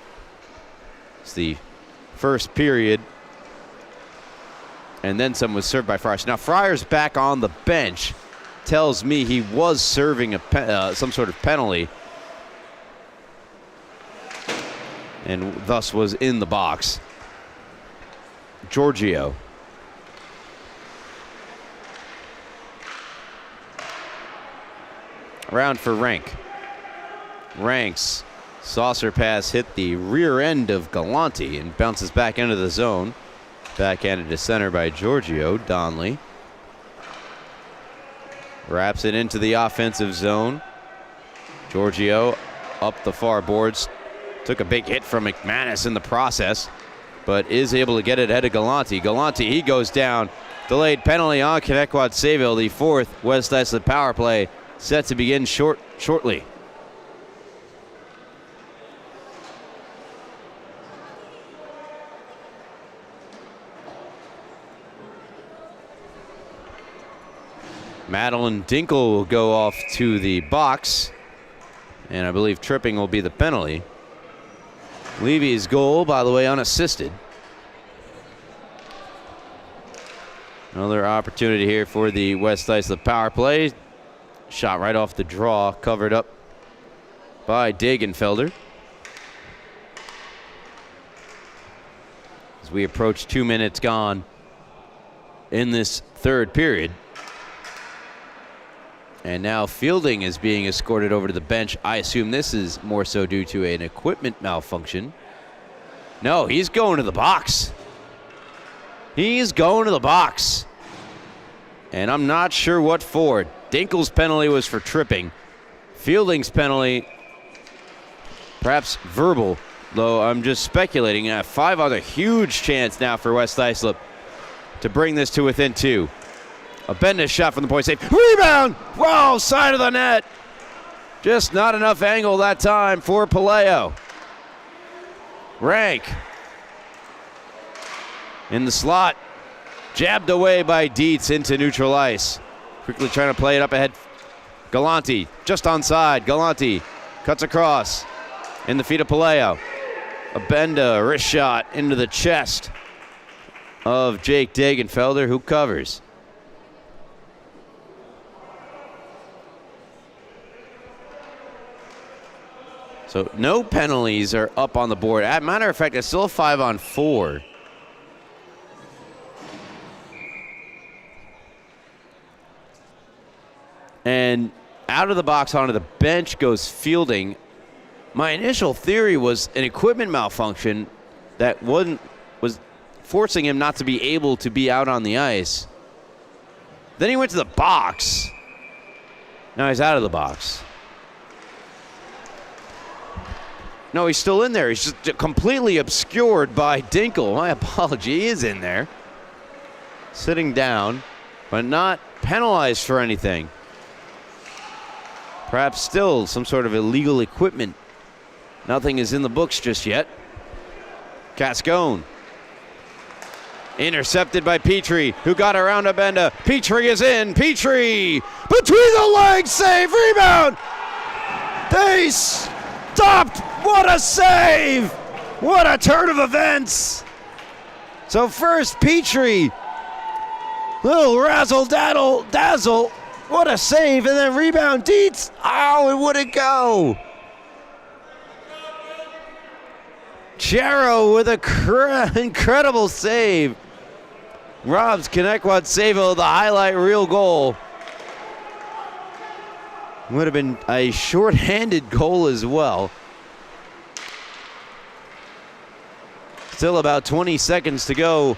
It's the first period. And then some was served by Friars. Now Friars back on the bench tells me he was serving some sort of penalty. And thus was in the box. Giorgio. Around for Rank. Rank's saucer pass hit the rear end of Galante and bounces back into the zone. Backhanded to center by Giorgio. Donnelly wraps it into the offensive zone. Giorgio up the far boards. Took a big hit from McManus in the process, but is able to get it ahead of Galante. Galante, he goes down. Delayed penalty on Connetquot Sayville. The 4th West Islip power play set to begin shortly. Madeline Dinkle will go off to the box, and I believe tripping will be the penalty. Levy's goal, by the way, unassisted. Another opportunity here for the West Islip power play. Shot right off the draw, covered up by Dagenfelder. As we approach 2 minutes gone in this third period. And now Fielding is being escorted over to the bench. I assume this is more so due to an equipment malfunction. No, he's going to the box. He's going to the box. And I'm not sure what for. Dinkle's penalty was for tripping. Fielding's penalty, perhaps verbal, though I'm just speculating. 5 other huge chance now for West Islip to bring this to within 2. A Bendis shot from the point safe. Rebound! Whoa, side of the net. Just not enough angle that time for Paleo. Rank in the slot. Jabbed away by Dietz into neutral ice. Quickly trying to play it up ahead. Galante just onside. Galante cuts across in the feet of Paleo. A Benda wrist shot into the chest of Jake Dagenfelder, who covers. So no penalties are up on the board. As a matter of fact, it's still a 5-on-4. And out of the box onto the bench goes Fielding. My initial theory was an equipment malfunction that was forcing him not to be able to be out on the ice. Then he went to the box. Now he's out of the box. No, he's still in there. He's just completely obscured by Dinkle. My apology, he is in there. Sitting down, but not penalized for anything. Perhaps still some sort of illegal equipment. Nothing is in the books just yet. Cascone. Intercepted by Petrie, who got around Abenda. Petrie is in. Petrie! Between the legs, save, rebound! They stopped! What a save! What a turn of events! So first, Petrie. Little razzle-dazzle. What a save, and then rebound, Dietz. Oh, it wouldn't go. Charo with a incredible save. Robs Connetquot Sayville the highlight reel goal. Would have been a short-handed goal as well. Still about 20 seconds to go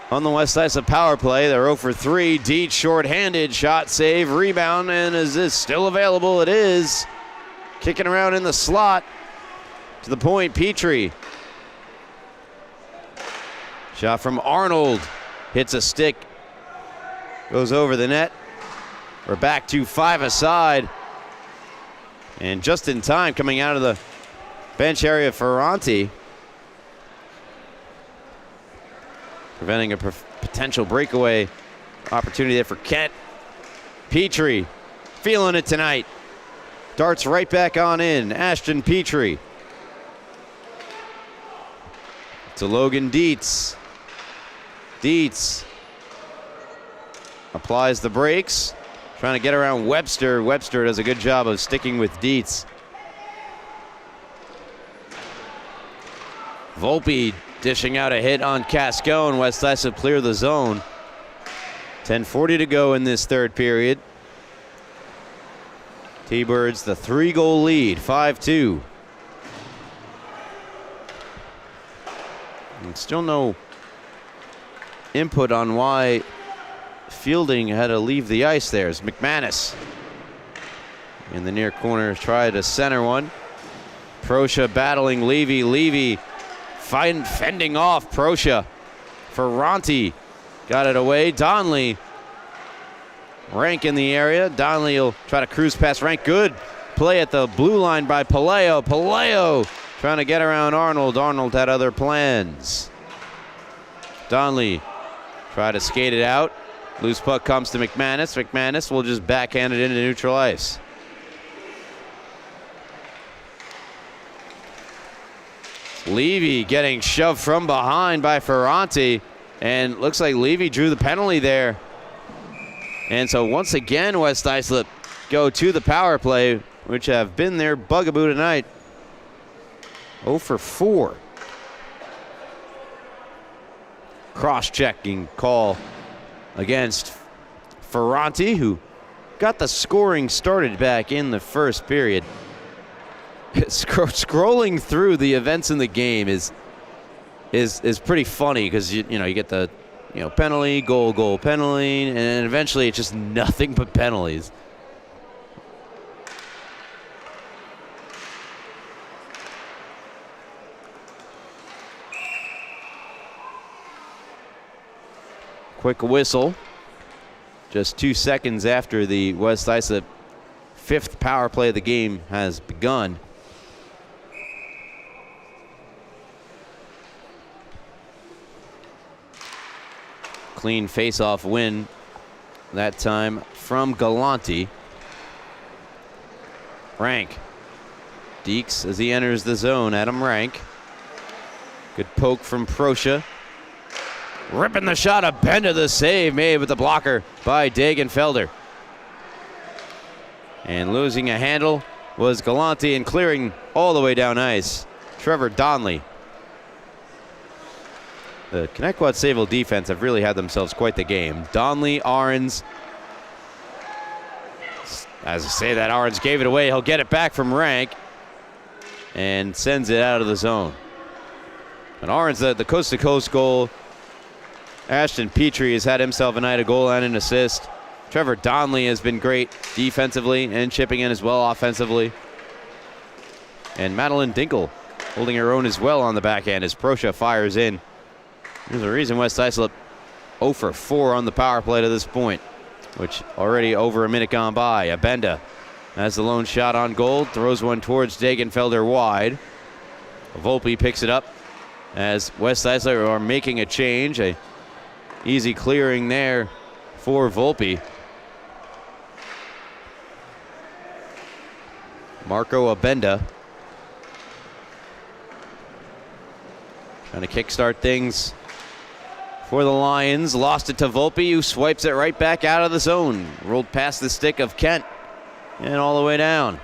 on the West Islip power play. They're 0 for 3. Dietz short-handed, shot, save, rebound, and is this still available? It is. Kicking around in the slot. To the point, Petrie. Shot from Arnold. Hits a stick. Goes over the net. We're back to 5-a-side. And just in time, coming out of the bench area, Ferranti. Preventing a potential breakaway opportunity there for Kent. Petrie feeling it tonight. Darts right back on in. Ashton Petrie. To Logan Dietz. Dietz applies the brakes. Trying to get around Webster. Webster does a good job of sticking with Dietz. Volpe dishing out a hit on Cascone. West Islip clear the zone. 10:40 to go in this third period. T-Birds the 3-goal lead, 5-2. And still no input on why Fielding had to leave the ice there. As McManus in the near corner tried to center one. Proscia battling Levy. Levy fending off Proscia. Ferranti got it away. Donley. Rank in the area. Donley will try to cruise past Rank. Good play at the blue line by Paleo. Paleo trying to get around Arnold. Arnold had other plans. Donley tried to skate it out. Loose puck comes to McManus. McManus will just backhand it into neutral ice. Levy getting shoved from behind by Ferranti, and looks like Levy drew the penalty there. And so once again, West Islip go to the power play, which have been their bugaboo tonight. 0 for 4. Cross-checking call against Ferranti, who got the scoring started back in the first period. Scrolling through the events in the game is pretty funny, because you get the penalty, goal, penalty, and eventually it's just nothing but penalties. Quick whistle, just 2 seconds after the West Islip 5th power play of the game has begun. Clean face-off win, that time from Galante. Rank. Deeks as he enters the zone. Adam Rank. Good poke from Proscia. Ripping the shot, a bend of the save made with the blocker by Dagenfelder. And losing a handle was Galante, and clearing all the way down ice, Trevor Donnelly. The Connetquot Sayville defense have really had themselves quite the game. Donnelly, Arons. As I say that, Arons gave it away. He'll get it back from Rank and sends it out of the zone. And Arons, the coast-to-coast goal. Ashton Petrie has had himself a night, a goal and an assist. Trevor Donnelly has been great defensively and chipping in as well offensively. And Madeline Dinkel holding her own as well on the backhand as Proscia fires in. There's a reason West Islip 0 for 4 on the power play to this point, which already over a minute gone by. Abenda has the lone shot on goal, throws one towards Dagenfelder wide. Volpe picks it up as West Islip are making a change. A easy clearing there for Volpe. Marco Abenda trying to kickstart things for the Lions. Lost it to Volpe, who swipes it right back out of the zone. Rolled past the stick of Kent and all the way down.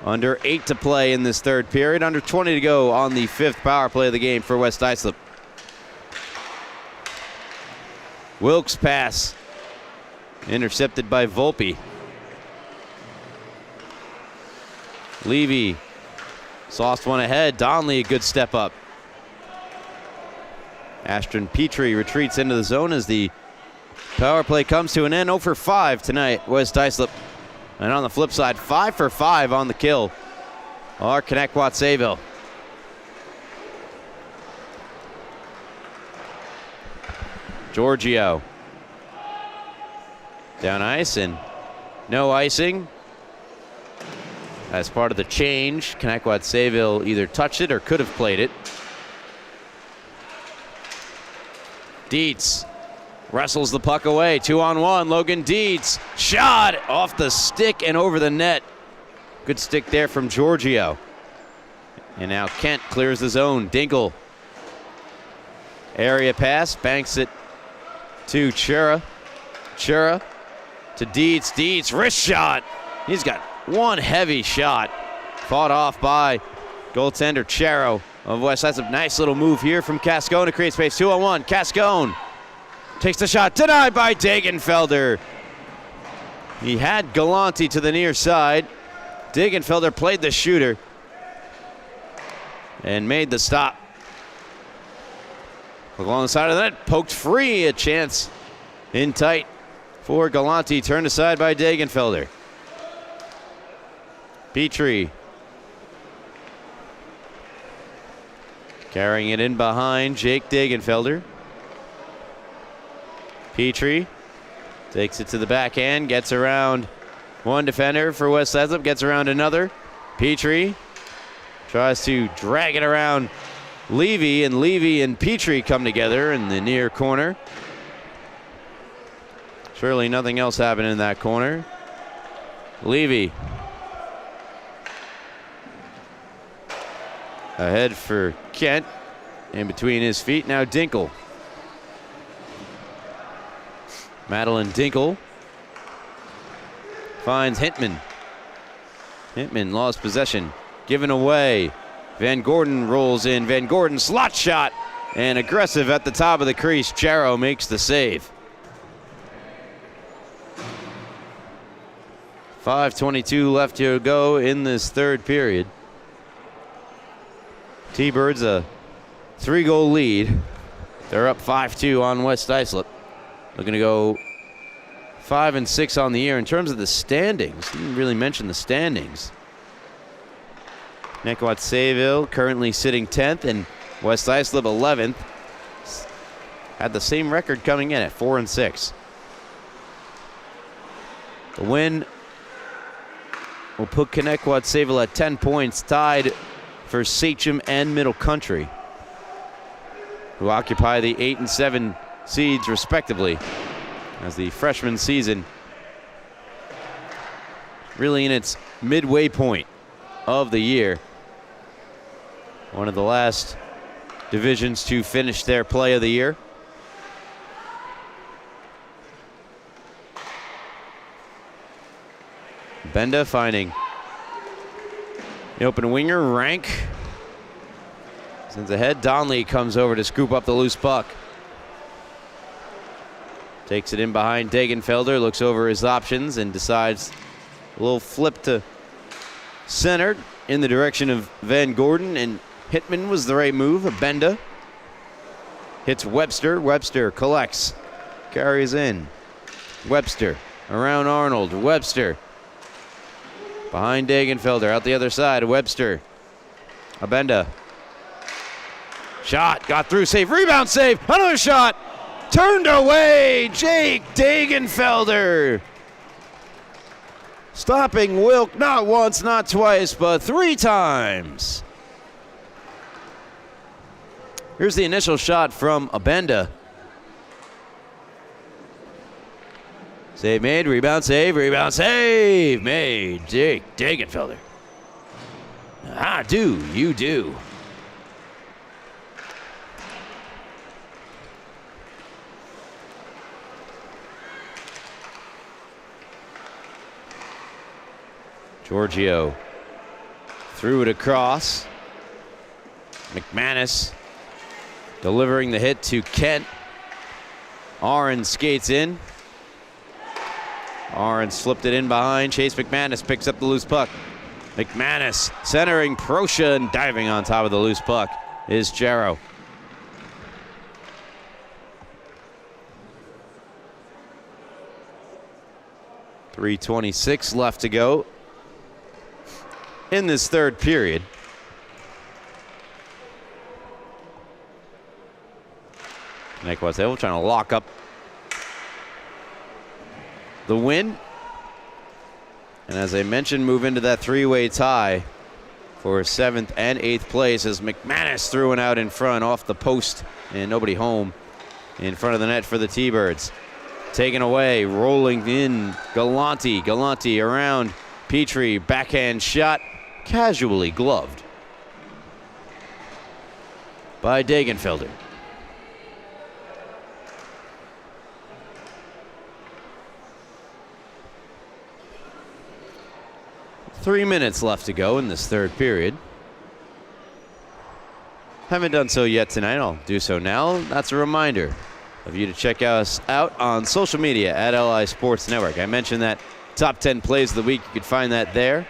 Under 8 to play in this third period. Under 20 to go on the 5th power play of the game for West Islip. Wilkes pass intercepted by Volpe. Levy sauced one ahead. Donnelly, a good step up. Ashton Petrie retreats into the zone as the power play comes to an end. 0 for 5 tonight, West Islip. And on the flip side, 5 for 5 on the kill are Connetquot Sayville. Giorgio down ice, and no icing. As part of the change, Connetquot Sayville either touched it or could have played it. Dietz wrestles the puck away. 2-on-1. Logan Dietz. Shot off the stick and over the net. Good stick there from Giorgio. And now Kent clears the zone. Dinkel. Area pass. Banks it to Chera. Chera to Dietz. Dietz. Wrist shot. He's got one heavy shot. Fought off by goaltender Chero of West Islip. Nice little move here from Cascone to create space. 2-on-1. Cascone takes the shot. Denied by Dagenfelder. He had Galante to the near side. Dagenfelder played the shooter and made the stop. Along the side of the net, poked free. A chance in tight for Galante. Turned aside by Dagenfelder. Petrie carrying it in behind Jake Dagenfelder. Petrie takes it to the backhand, gets around one defender for West Islip, gets around another. Petrie tries to drag it around Levy and Petrie come together in the near corner. Surely nothing else happened in that corner. Levy. Ahead for Kent. In between his feet, now Dinkle. Madeline Dinkle finds Hintman. Hintman lost possession. Given away. Van Gordon rolls in. Van Gordon slot shot. And aggressive at the top of the crease. Jarrow makes the save. 5:22 left to go in this third period. T-Birds a 3-goal lead. They're up 5-2 on West Islip. Looking to go 5-6 on the year. In terms of the standings, didn't really mention the standings. Connetquot Sayville currently sitting 10th and West Islip 11th. Had the same record coming in at 4-6. The win will put Connetquot Sayville at 10 points, tied for Sachem and Middle Country, who occupy the 8 and 7 seeds respectively, as the freshman season really in its midway point of the year. One of the last divisions to finish their play of the year. Benda finding the open winger, Rank. Sends ahead. Donley comes over to scoop up the loose puck. Takes it in behind Degenfelder, looks over his options and decides a little flip to center in the direction of Van Gordon, and Hitman was the right move. Benda hits Webster. Webster collects, carries in. Webster around Arnold. Webster behind Degenfelder, out the other side. Webster. Abenda. Shot, got through, save, rebound save, another shot, turned away, Jake Degenfelder. Stopping Wilk not once, not twice, but 3 times. Here's the initial shot from Abenda. Save made, rebound save made. Jake Degenfelder. I do, you do. Giorgio threw it across. McManus delivering the hit to Kent. Ahrens skates in. Ahrens flipped it in behind. Chase McManus picks up the loose puck. McManus centering Proscia, and diving on top of the loose puck is Jarrow. .326 left to go in this third period. Connetquot Sayville trying to lock up the win. And as I mentioned, move into that 3-way tie for 7th and 8th place as McManus threw one out in front off the post and nobody home in front of the net for the T-Birds. Taken away, rolling in Galante. Galante around Petrie, backhand shot, casually gloved by Degenfelder. Three minutes left to go in this third period. Haven't done so yet tonight, I'll do so now. That's a reminder of you to check us out on social media at LI Sports Network. I mentioned that top 10 plays of the week, you could find that there.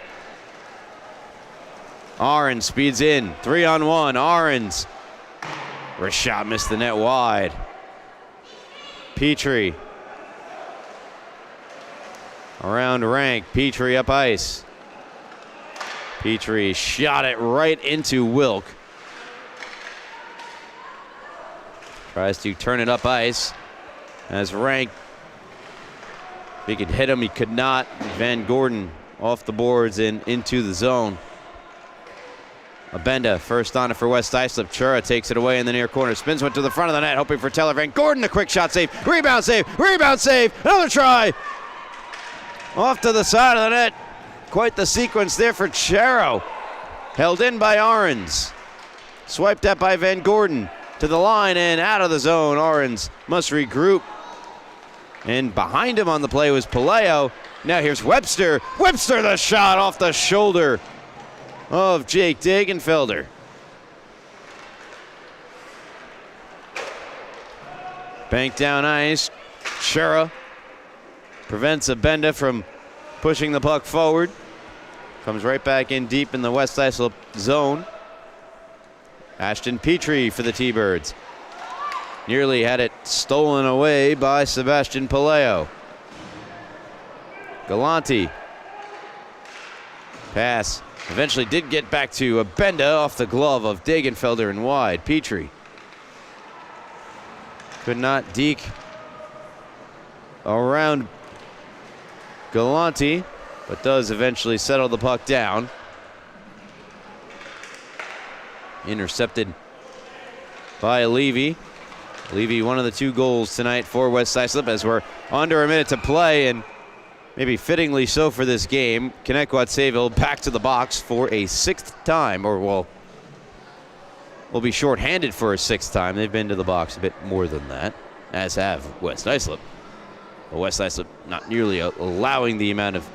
Ahrens speeds in, 3-on-1, Ahrens. Rashad missed the net wide. Petrie around Rank, Petrie up ice. Petrie shot it right into Wilk. Tries to turn it up ice as Rank, if he could hit him, he could not. Van Gordon off the boards and into the zone. Abenda first on it for West Islip. Chura takes it away in the near corner. Spins one to the front of the net, hoping for Teller. Van Gordon, a quick shot save. Rebound save. Rebound save. Another try. Off to the side of the net. Quite the sequence there for Chero. Held in by Arons. Swiped at by Van Gordon. To the line and out of the zone. Arons must regroup. And behind him on the play was Palaio. Now here's Webster. Webster, the shot off the shoulder of Jake Dagenfelder. Bank down ice. Chura prevents Abenda from pushing the puck forward. Comes right back in deep in the West Islip zone. Ashton Petrie for the T-Birds. Nearly had it stolen away by Sebastian Palaio. Galante. Pass. Eventually did get back to Abenda off the glove of Dagenfelder and wide. Petrie. Could not deke around Galante, but does eventually settle the puck down. Intercepted by Levy. Levy, one of the 2 goals tonight for West Islip as we're under a minute to play, and maybe fittingly so for this game. Connetquot Sayville back to the box for a 6th time, or will be shorthanded for a 6th time. They've been to the box a bit more than that, as have West Islip. But West Islip not nearly allowing the amount of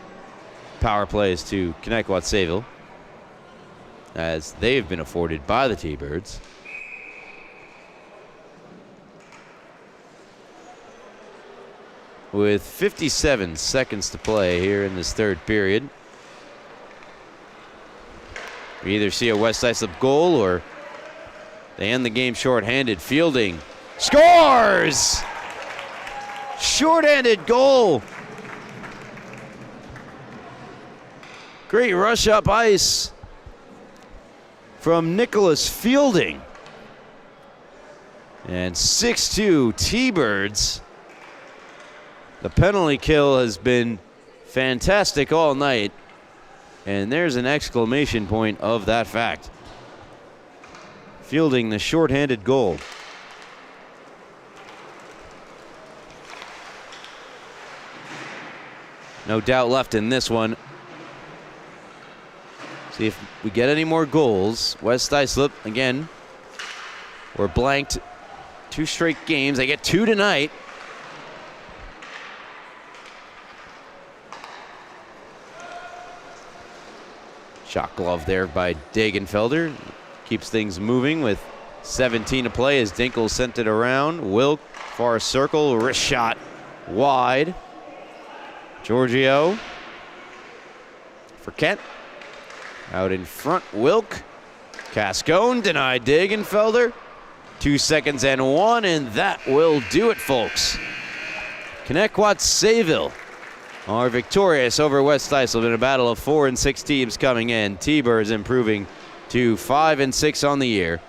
power plays to Connetquot Sayville as they've been afforded by the T-Birds. With 57 seconds to play here in this 3rd period. We either see a West Islip goal or they end the game shorthanded. Fielding scores! Shorthanded goal. Great rush up ice from Nicholas Fielding. And 6-2 T-Birds. The penalty kill has been fantastic all night. And there's an exclamation point of that fact. Fielding the shorthanded goal. No doubt left in this one. See if we get any more goals. West Islip, again, we're blanked 2 straight games. They get 2 tonight. Shot glove there by Dagenfelder. Keeps things moving with 17 to play as Dinkel sent it around. Wilk, far circle, wrist shot wide. Giorgio for Kent. Out in front, Wilk. Cascone denied Dagenfelder. 2 seconds and 1, and that will do it, folks. Connetquot Sayville are victorious over West Islip in a battle of 4 and 6 teams coming in. T-Birds improving to 5 and 6 on the year.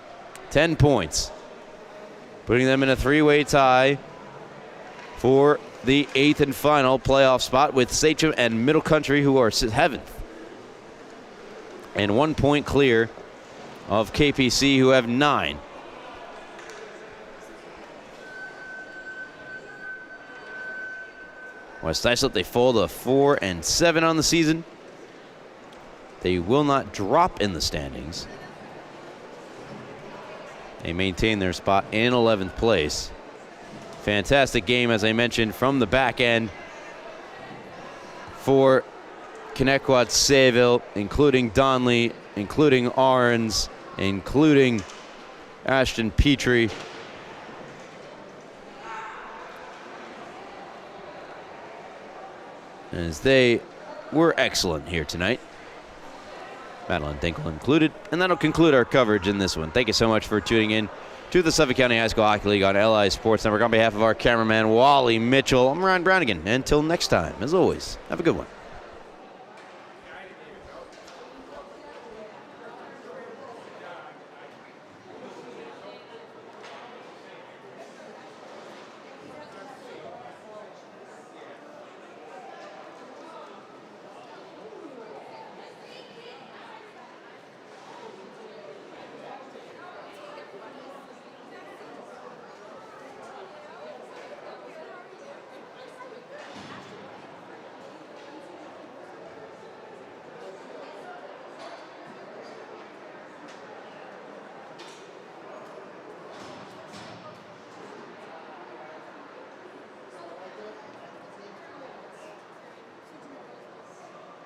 10 points. Putting them in a 3-way tie for the 8th and final playoff spot with Sachem and Middle Country, who are 7th. And 1 point clear of KPC, who have 9. West Islip, they fall to 4 and 7 on the season. They will not drop in the standings. They maintain their spot in 11th place. Fantastic game, as I mentioned, from the back end for Connetquot Sayville, including Donley, including Arons, including Ashton Petrie. As they were excellent here tonight. Madeline Dinkel included. And that'll conclude our coverage in this one. Thank you so much for tuning in to the Suffolk County High School Hockey League on LI Sports Network. On behalf of our cameraman, Wally Mitchell, I'm Ryan Brownigan. Until next time, as always, have a good one.